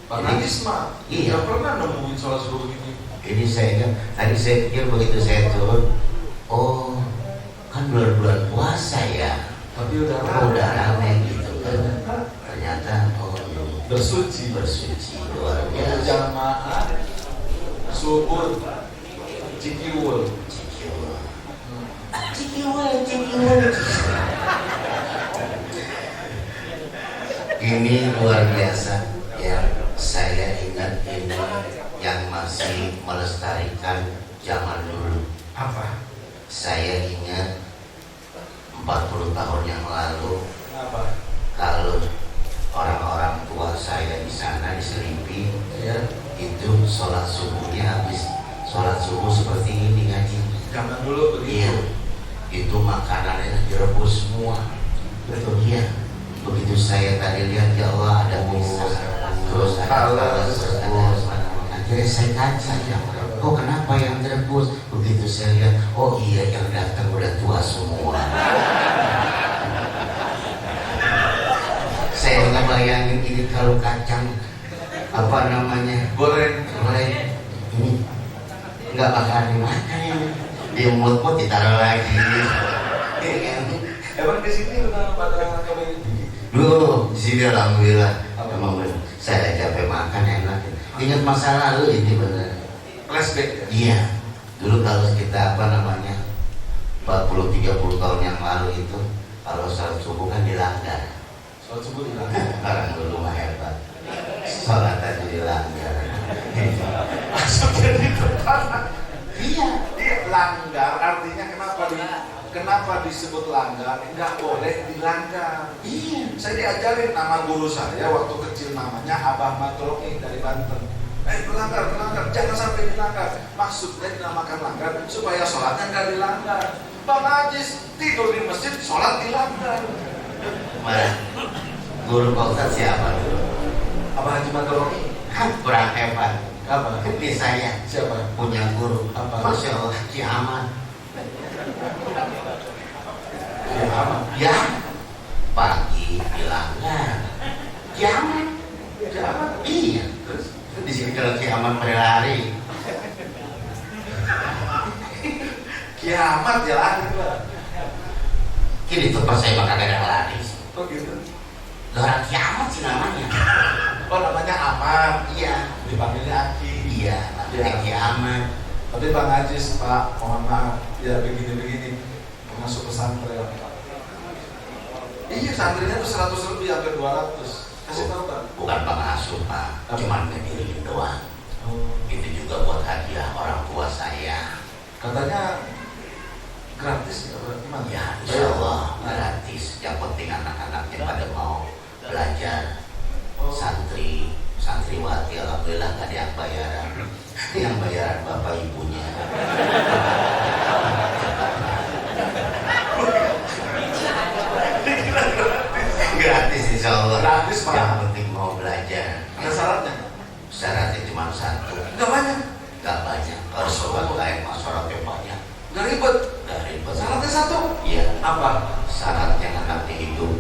H: Pak Najis mah,
A: Iya.
H: nggak pernah nemuin sholat subuh begini.
A: Ini saya ingat, tadi saya pikir begitu saya turun, oh kan bulan-bulan puasa ya.
H: Tapi udah
A: Udah rame gitu kan. Ternyata oh
H: bersuci.
A: luar biasa.
H: Jamaah subuh Cikiwul.
A: Cikiwul. Ini luar biasa ya. Saya ingat ini yang masih melestarikan zaman dulu.
H: Apa?
A: Saya ingat 40 tahun yang lalu
H: Apa?
A: kalau orang-orang tua saya di sana di Selimpi
H: Ya.
A: itu sholat subuhnya habis sholat subuh seperti ini ngaji.
H: Zaman dulu begitu.
A: Iya, itu makanannya direbus semua. Betul ya. Begitu saya tadi lihat ya Allah ada pisang, terus ada talas, terus ada akhirnya saya tanya ya, oh kenapa yang direbus? Begitu saya lihat, oh iya yang datang udah tua semua. Saya nggak bayangin ini kalau kacang apa namanya
H: Goreng.
A: ini nggak bakal dimakan ini. Di mulut ditaruh lagi.
H: Emang di sini udah pada kembali.
A: Dulu di sini alhamdulillah emang bener. Saya capek makan enak. Ingat masa lalu ini bener.
H: Flashback ya?
A: Iya. Dulu kalau kita apa namanya 40-30 tahun yang lalu itu kalau sholat subuh kan dilanggar.
H: Sholat subuh di mana?
A: Orang dulu mah hebat. Sholat aja dilanggar.
H: Maksudnya di depan.
A: Iya.
H: Dia langgar artinya kenapa disebut langgar? Enggak boleh dilanggar.
A: Iya.
H: Saya diajarin nama guru saya waktu kecil namanya Abah Matroki dari Banten. Pelanggar, jangan sampai dilanggar. Maksudnya dinamakan langgar supaya sholatnya nggak dilanggar. Bang Najis tidur di masjid, sholat dilanggar.
A: Mana? Guru Pak Ustadz siapa dulu?
H: Abah Haji Matroki?
A: Kurang hebat.
H: Apa?
A: Ini saya
H: Siapa?
A: punya guru.
H: Apa?
A: Masya Allah, Ki Ahmad.
H: Ya, Ahmad.
A: Ya, pagi dilanggar. Ki Ahmad.
H: Ki Ahmad?
A: Iya.
H: Terus?
A: Di sini kalau Ki Ahmad berlari.
H: Kiamat ya lari Pak.
A: Kini tempat saya bakal ada lari.
H: Oh gitu.
A: Orang Ki Ahmad sih namanya.
H: Oh namanya Ahmad.
A: Iya.
H: Dipanggilnya Aki.
A: Iya, namanya Ki Ahmad.
H: Tapi Bang Najis Pak, mohon maaf ya begini-begini. pesantren. Iya, santrinya tuh 100 lebih, hampir 200. Kasih tahu Pak.
I: Bukan pengasuh Pak, cuman ngedirin doang. Itu juga buat hadiah orang tua saya.
H: Katanya gratis ya, berarti mana?
I: Ya, insya Allah gratis. Yang penting anak-anaknya pada mau belajar. Santriwati alhamdulillah gak ada yang bayaran. Yang bayaran bapak ibunya. Gratis insya Allah.
H: Gratis Pak.
I: Yang penting mau belajar.
H: Ada syaratnya?
I: Syaratnya cuma satu.
H: Enggak banyak.
I: Gak banyak. Kalau sobat lain mah syaratnya banyak.
H: Enggak ribet.
I: Gak ribet.
H: Syaratnya satu.
I: Iya.
H: Apa?
I: Syaratnya anaknya hidup.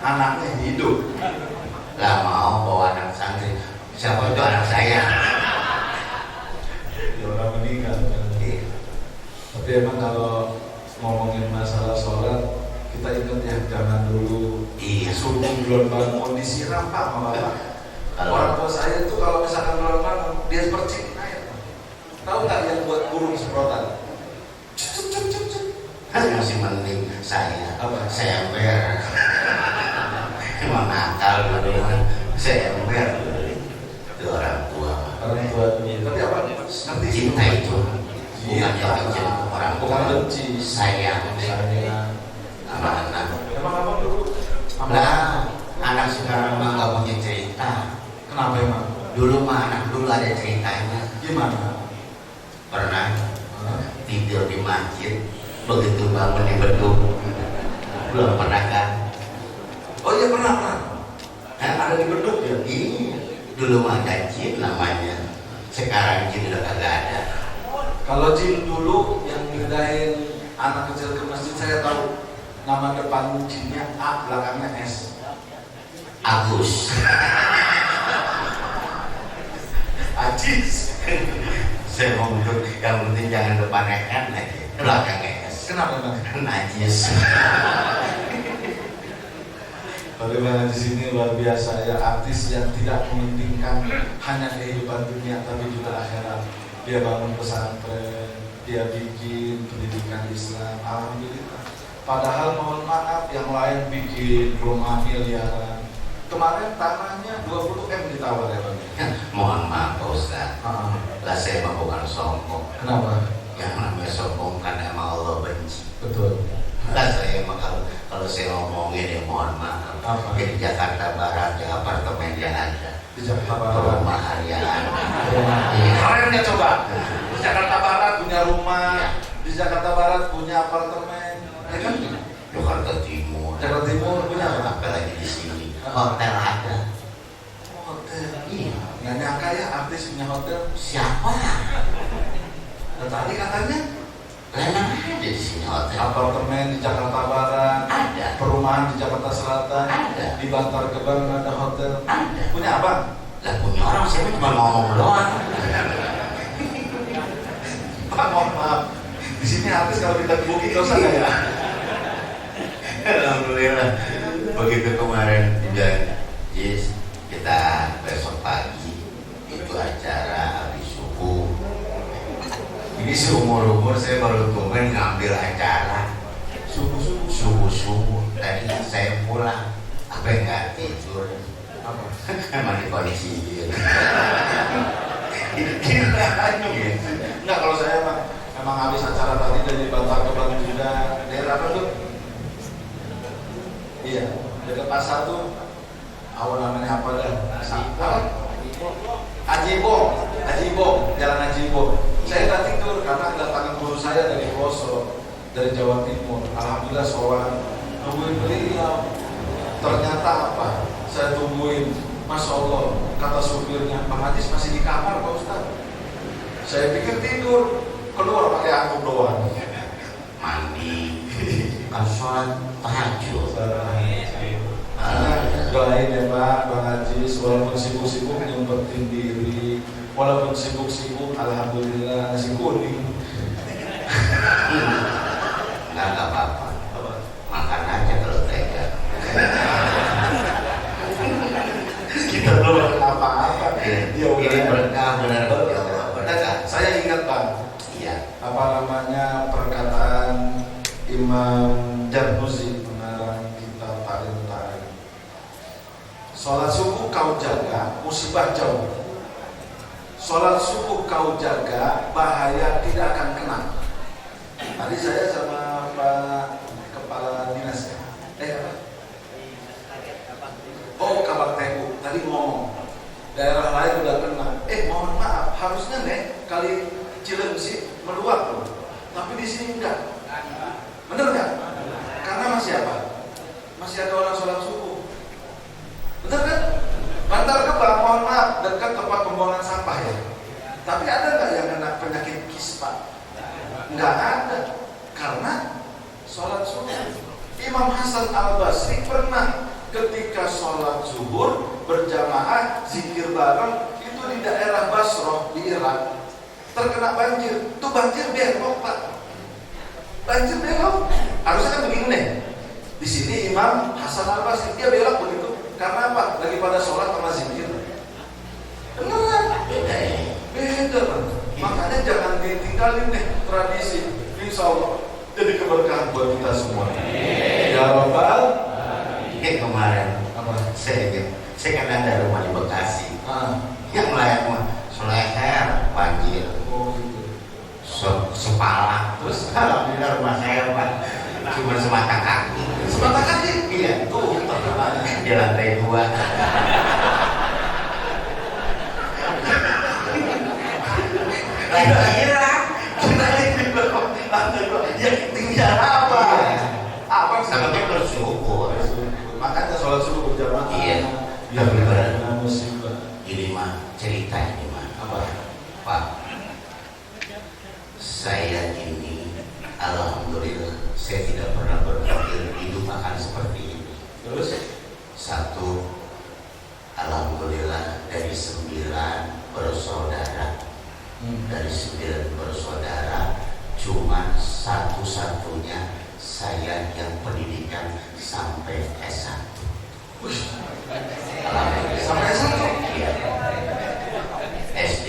H: Anaknya hidup.
I: Gak mau bawa anak santri. Siapa itu anak saya?
H: Ya orang meninggal.
I: Iya.
H: Tapi emang kalau ngomongin masalah sholat, kita ingat ya, jangan dulu
I: Iya.
H: subuh belum bangun disiram Pak sama Bapak. Orang tua saya itu kalau misalkan belum bangun, dia percikin air. Tahu nggak yang buat burung semprotan? Cuk, cuk, cuk, cuk.
I: Masih mending saya.
H: Apa?
I: Saya ember. Emang nakal dulu. Saya ember dulu. Itu orang tua.
H: Orang tua dunia. Tapi apa? Ngerti
I: Cinta itu
H: Iya.
I: bukan benci orang
H: Bukan
I: tua.
H: benci.
I: Sayang
H: Sayang.
I: sama anak.
H: Emang apa dulu?
I: Nah, anak sekarang mah nggak punya cerita.
H: Kenapa emang?
I: Dulu mah anak dulu ada ceritanya.
H: Gimana?
I: Pernah tidur di masjid, begitu bangun di beduk. Belum pernah kan?
H: Oh iya pernah. Ada di beduk ya?
I: Iya, dulu mah ada jin namanya. Sekarang jin udah kagak ada.
H: Kalau jin dulu yang mindahin anak kecil ke masjid, saya tahu nama depan jinnya A, belakangnya S.
I: Agus.
H: Ajis.
I: Saya mau untuk yang penting jangan depannya N aja, belakangnya S.
H: Kenapa bang?
I: Najis.
H: Bagaimana di sini luar biasa ya, artis yang tidak mementingkan hanya kehidupan dunia tapi juga akhirat. Dia bangun pesantren, dia bikin pendidikan Islam, alhamdulillah. Padahal mohon maaf yang lain bikin rumah miliaran. Kemarin tanahnya 20 M ditawar ya bang.
I: Mohon maaf Pak Ustaz. Lah saya mah bukan sombong.
H: Kenapa?
I: Yang namanya sombong kan emang Allah benci.
H: Betul.
I: Lah saya mah kalau saya ngomongin ya mohon maaf.
H: Apa?
I: Di Jakarta Barat ya apartemen yang ada.
H: Di Jakarta Barat.
I: Perumahan yang ada.
H: Kalian nggak coba? Di Jakarta Barat punya rumah, di Jakarta Barat punya apartemen, ya kan?
I: Jakarta Timur.
H: Jakarta Timur punya apa?
I: Apalagi di sini hotel ada.
H: Hotel.
I: Iya.
H: Nggak nyangka ya artis punya hotel.
I: Siapa?
H: Dan tadi katanya
I: Memang ada di sini hotel.
H: apartemen di Jakarta Barat,
I: Ada.
H: perumahan di Jakarta Selatan,
I: Ada.
H: di Bantar Gebang ada hotel.
I: Ada.
H: Punya apa?
I: Lah punya orang saya cuma ngomong doang.
H: Pak mohon maaf. Di sini artis kalau kita booking dosa nggak ya?
I: Alhamdulillah. Begitu kemarin bilang, Jis, kita besok pagi itu acara habis subuh. Ini seumur-umur saya baru kemarin ngambil acara subuh. Tadi saya pulang, apa nggak tidur?
H: Apa?
I: Emang dikondisiin.
H: Enggak, kalau saya emang habis acara tadi dari Bantar Gebang juga. Daerah apa tuh? Iya, dekat pasar tuh. Awal namanya apa dah? Ajibong, Jalan Ajibong. Saya tak tidur karena kedatangan guru saya dari Poso, dari Jawa Timur. Alhamdulillah soal nungguin beliau. Ternyata apa? Saya tungguin. Masya Allah, kata supirnya, Bang Ajis masih di kamar Pak Ustaz. Saya pikir tidur, keluar pakai angkut doang.
I: Mandi, kan sholat tahajud.
H: Doain ya Pak, Bang Ajis, walaupun sibuk-sibuk nyempetin diri, walaupun sibuk-sibuk, alhamdulillah nasi kuning.
I: Nggak apa-apa. Makan aja kalau tega.
H: Kita belum makan apa-apa. Ya udah.
I: Ini berkah benar. Ya Allah, berkah.
H: Saya ingat Bang,
I: Iya.
H: apa namanya perkataan Imam Darbuzi mengarang kitab Ta'lim. Sholat subuh kau jaga, musibah jauh. Sholat subuh kau jaga, bahaya tidak akan kena. Tadi saya sama Pak Kepala Dinas oh Kabar Teguh tadi ngomong daerah lain udah kena. Mohon maaf, harusnya kali Cilengsi meluap loh, tapi di sini enggak. Bener nggak? Karena masih apa? Masih ada orang sholat subuh. Bener kan? Bantar Gebang, mohon maaf, dekat tempat pembuangan sampah ya. Tapi ada nggak yang kena penyakit kispa? Nggak ada, karena sholat subuh. Imam Hasan Al-Basri pernah ketika sholat zuhur berjamaah zikir bareng itu di daerah Basrah di Irak terkena banjir. Tuh banjir belok Pak. Banjir belok. Harusnya kan begini nih. Di sini Imam Hasan Al-Basri dia belok begitu. Karena apa? Lagi pada sholat sama zikir. Beneran? Beda Pak. Makanya jangan ditinggalin nih tradisi. Insya Allah jadi keberkahan buat kita semua. Ya Rabbal.
I: Kemarin
H: apa?
I: Saya kan ada rumah di Bekasi. Yang lain mah seleher banjir.
H: Oh gitu.
I: Sepala. Terus alhamdulillah rumah saya Pak cuma semata kaki.
H: Semata kaki?
I: Iya.
H: Tuh
I: di lantai 2.
H: Kira ya tinggal apa? Apa
I: Sampai bersyukur.
H: Makanya sholat subuh berjamaah.
I: Iya.
H: Biar benar musibah.
I: Ini mah cerita ini mah.
H: Apa?
I: Pak, saya ini alhamdulillah saya tidak pernah berpikir hidup akan seperti ini.
H: Terus?
I: Satu, alhamdulillah dari 9 bersaudara. Dari 9 bersaudara cuma satu-satunya saya yang pendidikan sampai S1. Alhamdulillah.
H: Sampai S1?
I: Iya. SD.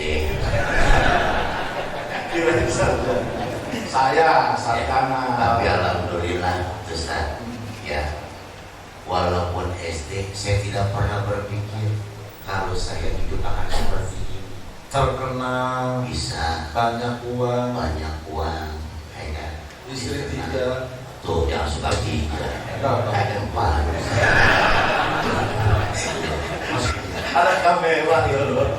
H: Kirain saja. Saya sarjana.
I: Tapi alhamdulillah Ustaz, ya walaupun SD saya tidak pernah berpikir kalau saya hidup akan seperti ini.
H: Terkenal,
I: Bisa
H: banyak uang,
I: ya.
H: istri 3.
I: Tuh jangan suka 3. Ada 4.
H: Ada kamera ya loh.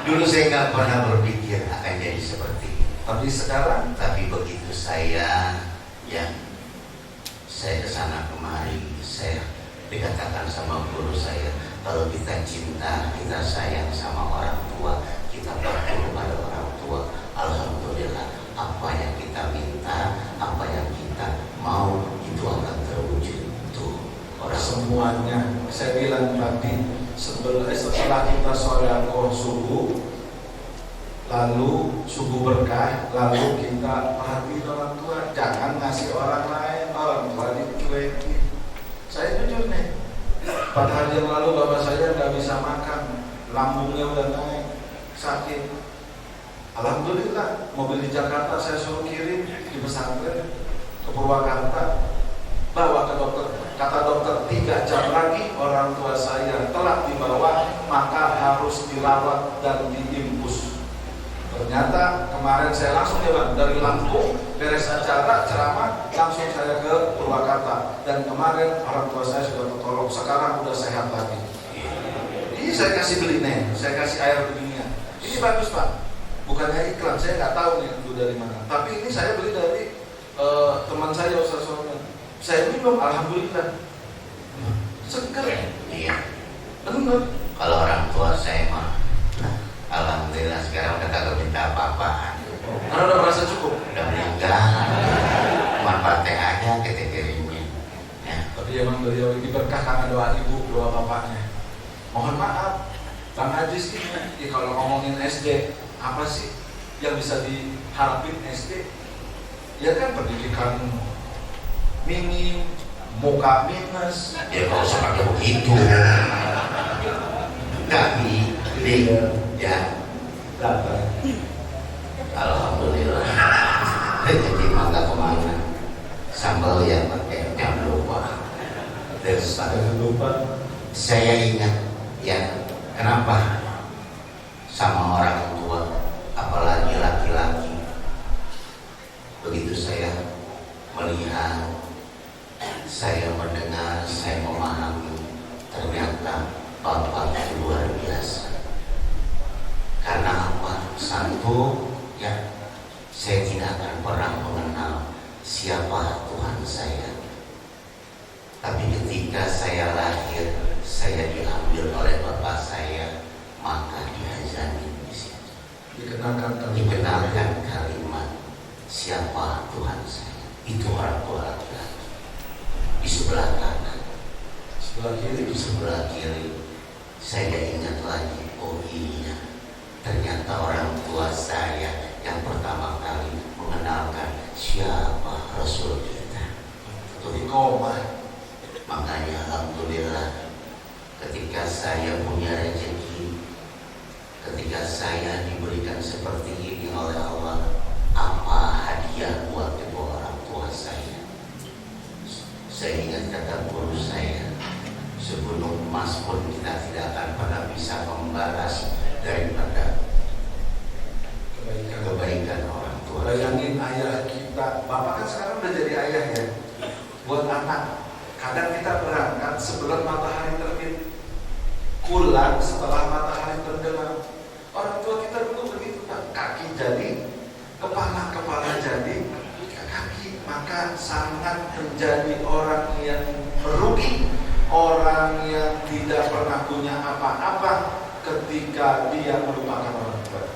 I: Dulu saya nggak pernah berpikir akan jadi seperti ini.
H: Tapi sekarang,
I: Tapi begitu saya kesana kemari, saya dikatakan sama guru saya, kalau kita cinta, kita sayang sama orang tua, kita patuh pada orang tua, alhamdulillah apa yang kita minta, apa yang kita mau itu akan terwujud. Tuh orang
H: semuanya saya bilang tadi setelah kita sholawat subuh, lalu subuh berkah, lalu kita perhatiin orang tua, jangan ngasih orang lain, orang tua dicuekin. Saya jujur nih, 4 hari yang lalu bapak saya nggak bisa makan, lambungnya udah naik, sakit. Alhamdulillah mobil di Jakarta saya suruh kirim di pesantren ke Purwakarta, bawa ke dokter. Kata dokter 3 jam lagi orang tua saya telah dibawa, maka harus dirawat dan diimpus. Ternyata kemarin saya langsung jalan dari Lampung, beres acara ceramah langsung saya ke Purwakarta, dan kemarin orang tua saya sudah tertolong, sekarang udah sehat lagi. Ini saya kasih beli nih, saya kasih air beginian. Ini bagus Pak, bukannya iklan, saya nggak tahu nih itu dari mana. Tapi ini saya beli dari teman saya Ustaz Solomon. Saya minum, alhamdulillah seger.
I: Iya.
H: Benar.
I: Kalau orang tua saya mah alhamdulillah sekarang udah kagak minta apa-apaan.
H: Karena udah merasa cukup.
I: Udah meninggal, manfaat teh aja kita kirimnya. Ya.
H: Tapi emang beliau ini berkah karena doa ibu, doa bapaknya. Mohon maaf, Bang Ajis ini kalau ngomongin SD, apa sih yang bisa diharapin SD? Ya kan pendidikan minim, muka minus.
I: Ya kalau usah pakai begitu. Tapi ya alhamdulillah. Jadi mangga kemana? sambal yang pakai jangan lupa. Terus saya ingat ya, kenapa sama orang tua, apalagi laki-laki, begitu saya melihat, saya mendengar, saya memahami, ternyata Bapak itu luar biasa. Karena apa? Satu, ya, saya tidak akan pernah mengenal siapa Tuhan saya. Tapi ketika saya lahir, saya diambil oleh bapak saya, maka diajari di situ. Dikenalkan kalimat siapa Tuhan saya. Itu orang tua laki-laki. Di sebelah kanan, di sebelah kiri, saya ingat lagi, oh iya, ternyata orang tua saya yang pertama kali mengenalkan siapa Rasul kita. Itu di koma. Makanya alhamdulillah, ketika saya punya rezeki, ketika saya diberikan seperti ini oleh Allah, apa hadiah buat kedua orang tua saya? Saya ingat kata guru saya, sebelum emas pun kita tidak akan pernah bisa membalas daripada kebaikan orang tua.
H: Bayangin ayah kita, bapak kan sekarang udah jadi ayah ya, buat anak. Kadang kita berangkat sebelum matahari terbit, pulang setelah matahari tenggelam. Orang tua kita dulu begitu, Pak. Kaki jadi, kepala jadi kaki, maka sangat menjadi orang yang merugi, orang yang tidak pernah punya apa-apa ketika dia melupakan orang tua.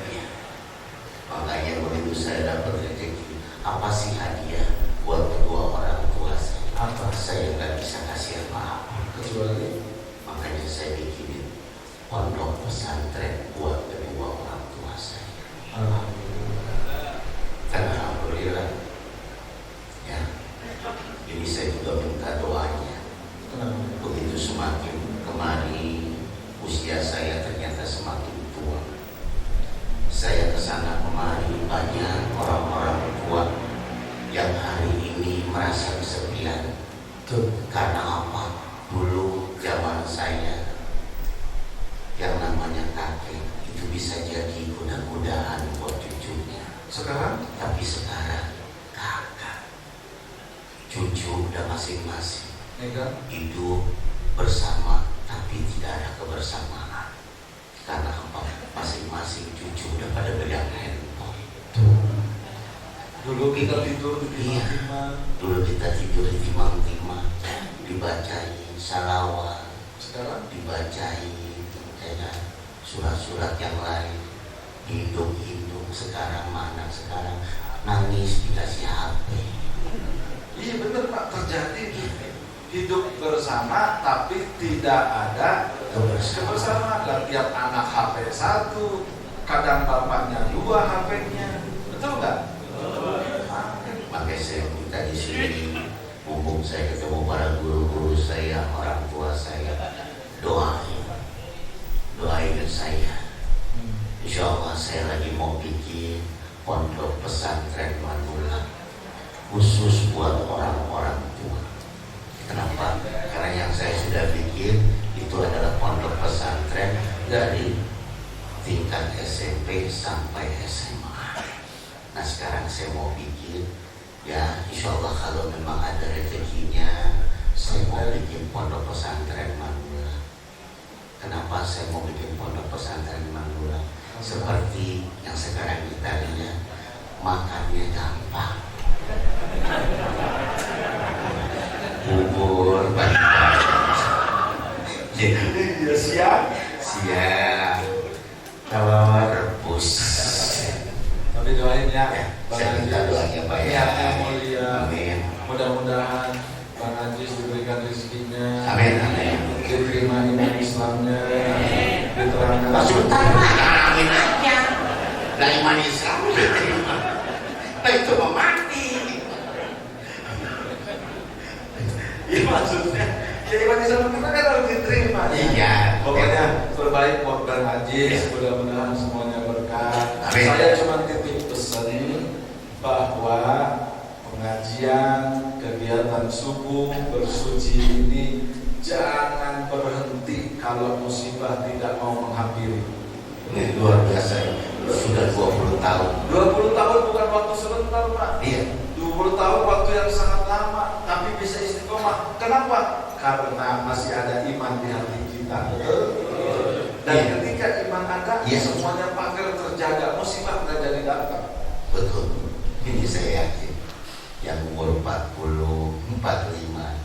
I: Makanya begitu saya dapat rezeki, apa sih hadiah buat kedua orang tua saya? Apa? Saya nggak bisa kasih apa-apa kecuali, makanya saya bikinin pondok pesantren buat kedua orang tua saya. Alhamdulillah. Ya, ini saya juga minta doanya. Begitu semakin kemari usia saya ternyata semakin tua, saya kesana kemari banyak orang-orang tua yang hari ini merasa kesepian. Karena apa? Dulu zaman saya yang namanya kakek itu bisa jadi mudah-mudahan buat cucunya.
H: Sekarang?
I: Tapi sekarang kakak, cucu udah masing-masing hidup bersama, tapi tidak ada kebersamaan. Karena apa? Masing-masing cucu udah pada pegang handphone.
H: Dulu kita tidur di timang-timang.
I: Dulu kita tidur di timang-timang, dibacain salawat. Sekarang dibacain surat-surat yang lain, hidung-hidung. Sekarang mana? Sekarang nangis dikasih HP.
H: Iya benar Pak, terjadi hidup bersama tapi tidak ada kebersamaan. Tiap anak HP 1, kadang bapaknya 2 HP-nya, betul nggak?
I: Makanya saya minta di sini, mumpung saya ketemu para guru-guru saya, orang tua saya, doain saya. Insya Allah saya lagi mau bikin pondok pesantren Manula khusus buat orang-orang tua. Kenapa? Karena yang saya sudah bikin itu adalah pondok pesantren dari tingkat SMP sampai SMA. Nah sekarang saya mau bikin, ya insya Allah kalau memang ada rezekinya, saya mau bikin pondok pesantren Manula. Kenapa saya mau bikin pondok pesantren Manula? Seperti yang sekarang kita lihat, makannya gampang. Bubur pagi-pagi.
H: Iya siap.
I: Kalau rebus.
H: Tapi doain ya.
I: Saya minta doanya Pak ya.
H: Niatnya mulia.
I: Amin.
H: Mudah-mudahan Bang Ajis diberikan rezekinya.
I: Amin. Amin.
H: Diterima iman Islamnya. Diterangkan.
I: Sebentar Pak. Amin aja. Nah iman Islam diterima. Nah itu mau mati.
H: Ya maksudnya, ya iman Islam kita kan harus diterima.
I: Iya.
H: Pokoknya terbaik buat Bang Ajis. Mudah-mudahan semuanya berkah.
I: Amin.
H: Saya cuma titip pesan bahwa pengajian, kegiatan subuh, bersuci ini jangan berhenti kalau musibah tidak mau menghampiri.
I: Ini luar biasa ya. Sudah 20 tahun.
H: 20 tahun bukan waktu sebentar, Pak.
I: Iya.
H: 20 tahun waktu yang sangat lama, tapi bisa istiqomah. Kenapa? Karena masih ada iman di hati kita. Dan
I: Iya.
H: ketika iman ada,
I: Iya.
H: semuanya pagar terjaga, musibah nggak jadi datang.
I: Betul. Ini saya yakin. Yang umur 40, 45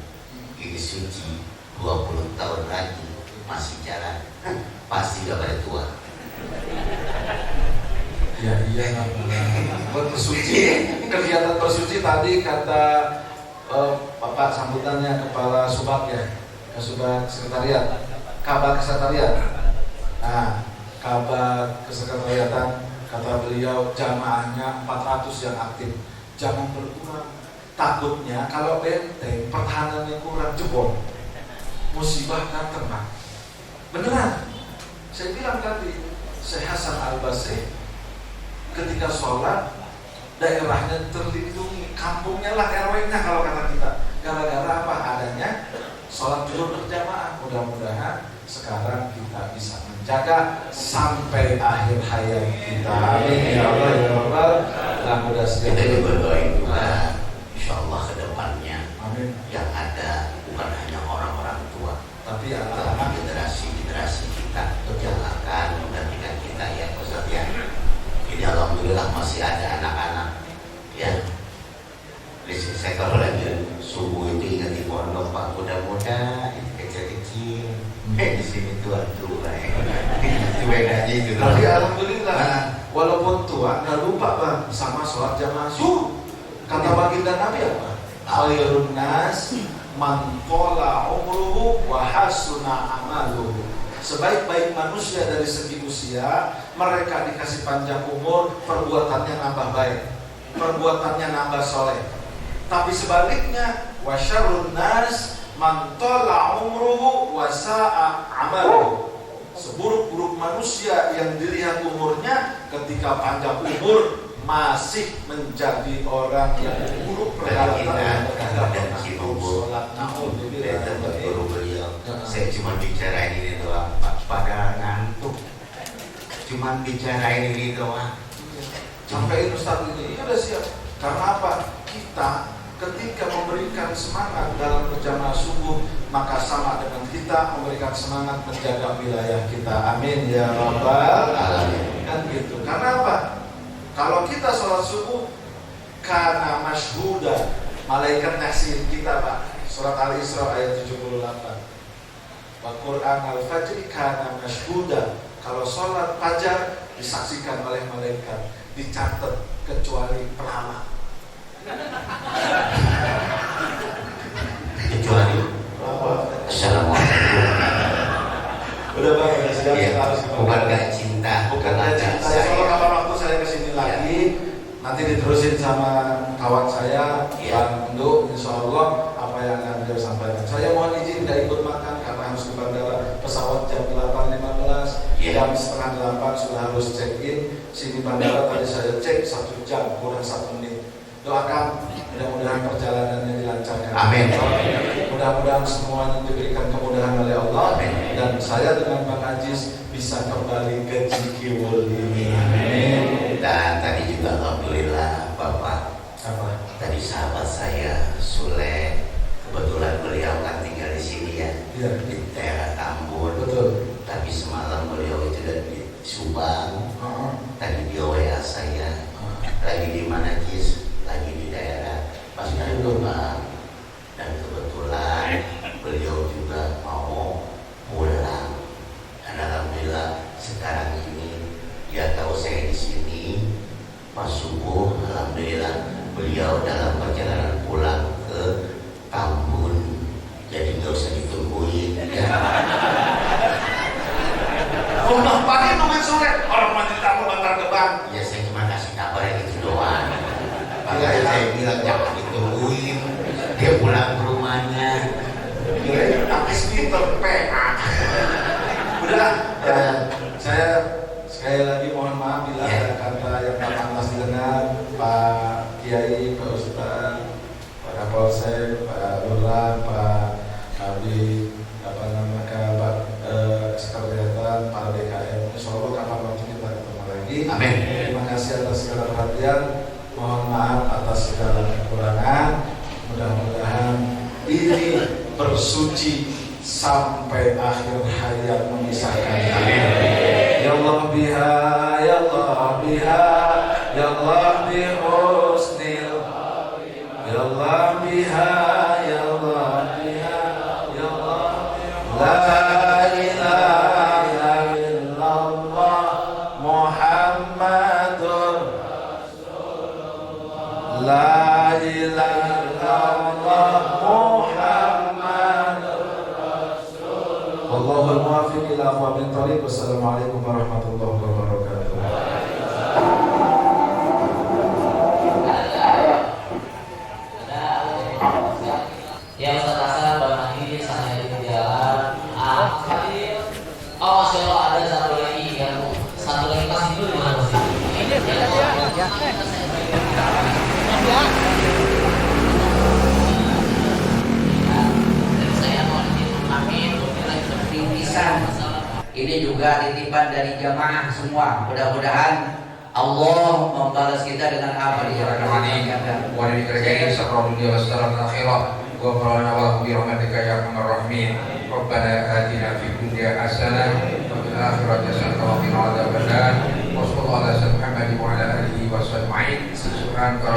I: ini suci 20 tahun lagi masih jalan. Pasti gak pada tua.
H: Ya iya, bersuci, kegiatan bersuci tadi kata Bapak sambutannya Kepala Subak ya, Kasubag Sekretariat, Kabag Sekretariat. Nah, Kabag Kesekretariatan kata beliau jamaahnya 400 yang aktif, jangan berkurang. Takutnya kalau benteng pertahanannya kurang jebol, musibah kan kena. Beneran, saya bilang tadi, Syekh Hasan Al-Basri ketika sholat daerahnya terlindungi, kampungnya lah RW-nya kalau kata kita. Gara-gara apa? Adanya sholat zuhur berjamaah. Mudah-mudahan sekarang kita bisa menjaga sampai akhir hayat kita. Amin ya Allah ya Rabbal. Nah, mudah
I: Kita
H: sekali.
I: juga berdoain juga, insya Allah ke depannya
H: Amin.
I: yang ada bukan hanya orang-orang tua,
H: Tapi
I: tapi
H: anak-anak
I: generasi-generasi kita yang akan menggantikan kita ya Ustaz ya. Ini alhamdulillah masih ada anak-anak ya. Saya kalau lagi subuh itu ingat di pondok Pak, muda-muda kecil-kecil. Di sini tua-tua. Itu bedanya itu.
H: tapi alhamdulillah walaupun tua nggak lupa Bang sama sholat jamaah subuh. Kata baginda Nabi apa? Khairun nas man qala umruhu wa hasuna amaluhu. Sebaik-baik manusia dari segi usia, mereka dikasih panjang umur, perbuatannya nambah baik, perbuatannya nambah soleh. Tapi sebaliknya, wa syarrun nas man qala umruhu wa sa'a amaluhu. Seburuk-buruk manusia yang dilihat umurnya ketika panjang umur masih menjadi orang yang buruk pergalaman
I: dan Cibubur dan tempat guru beliau. Saya cuma bicara ini doang Pak, pada ngantuk. Cuma bicara ini doang.
H: Sampaiin Ustaz ini, ya udah siap. Karena apa? Kita ketika memberikan semangat dalam berjamaah subuh, maka sama dengan kita memberikan semangat menjaga wilayah kita. Amin ya Rabbal alamin. Kan gitu. Karena apa? Kalau kita sholat subuh, karena masyhuda, malaikat nyaksiin kita Pak. Surat Al-Isra ayat 78. Wa Qur'an al-Fajri karena masyhuda. Kalau sholat fajar disaksikan oleh malaikat, dicatat kecuali peramal.
I: Kecuali Assalamualaikum.
H: Udah Bang, udah siap.
I: Ya,
H: Kita harus
I: bukan gak cinta,
H: bukan cinta. Kalau kapan waktu saya kesini lagi, nanti diterusin sama kawan saya, Bang Endo, insya Allah apa yang akan beliau sampaikan. Saya mohon izin gak ikut makan karena harus ke bandara, pesawat jam 8.15, jam setengah 8 sudah harus check in. Sini bandara tadi saya cek 1 jam kurang 1 menit. Doakan mudah-mudahan perjalanannya dilancarkan.
I: Amin.
H: Mudah-mudahan semuanya diberikan kemudahan oleh Allah. Dan saya dengan Bang Ajis bisa kembali ke Cikiwul ini. Amin.
I: Dan tadi juga alhamdulillah Bapak,
H: Apa?
I: tadi sahabat saya Sule, kebetulan beliau kan tinggal di sini ya,
H: Iya.
I: di daerah Tambun.
H: Betul.
I: Tapi semalam beliau itu dari di Subang. Tadi dia WA saya, lagi di mana Jis? Lagi di daerah Pasukan Subang. Dan kebetulan beliau juga mau pulang. Dan alhamdulillah sekarang ini dia tahu saya di sini pas subuh. Alhamdulillah beliau dalam perjalanan pulang ke Tambun. Jadi nggak usah ditungguin ya.
H: Rumah pagi nungguin sore, orang mandi tamu antar ke bank.
I: Ya saya cuma kasih kabar yang itu doang. Makanya saya bilang jangan ditungguin, dia pulang ke rumahnya.
H: Tapi Twitter PA. Udah, saya sekali lagi mohon maaf bila ada kata yang tak pantas didengar, Pak Kiai, Pak Ustaz,
G: Kapolsek, Pak Lurah, Pak Kabid, Sekretariatan, para DKM. Insyaallah kapan waktu kita ketemu lagi.
I: Amin.
G: Terima kasih atas segala perhatian. Mohon maaf atas segala kekurangan. Mudah-mudahan ini bersuci sampai akhir hayat memisahkan.
I: Amin.
G: Ya Allah biha, ya Allah biha, ya Allah bihusnil, ya Allah biha, ya Allah biha, ya Allah la ilaha illallah Muhammadur Rasulullah, la ilaha illallah Muhammadur Rasulullah. Allahul muwaffiq ila aqwamit thoriq. Wassalamualaikum warahmatullahi wabarakatuh.
J: Ya Ustaz Hasan, Bang Mahdi, saya di jalan. Oh, Masya Allah, ada satu lagi pasti dulu di mana sih? Saya mau dimamin, ini juga titipan dari jamaah semua. Mudah-mudahan Allah membalas kita dengan apa di jalan Allah.
D: Wa dikerjain secara dunia wa secara akhirat. Wa qarana wa bi rahmatika ya arhamar rahimin. Rabbana atina fid dunya hasanah wa fil akhirati hasanah wa qina adzabannar. Wa sallallahu ala sayyidina Muhammad wa ala alihi wa sahbihi. Subhanaka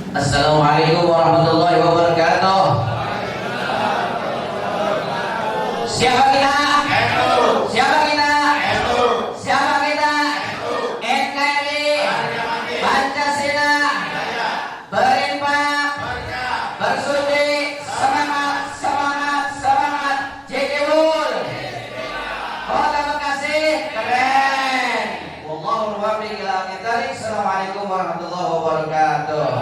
J: Assalamualaikum warahmatullahi wabarakatuh. Siapa kita? Siapa kita? Siapa kita? NKRI Pancasila berimpang bersuci semangat semangat semangat JKWUL Kota Bekasi keren. Wallahul muwaffiq ila aqwamit thoriq. Assalamualaikum warahmatullahi wabarakatuh.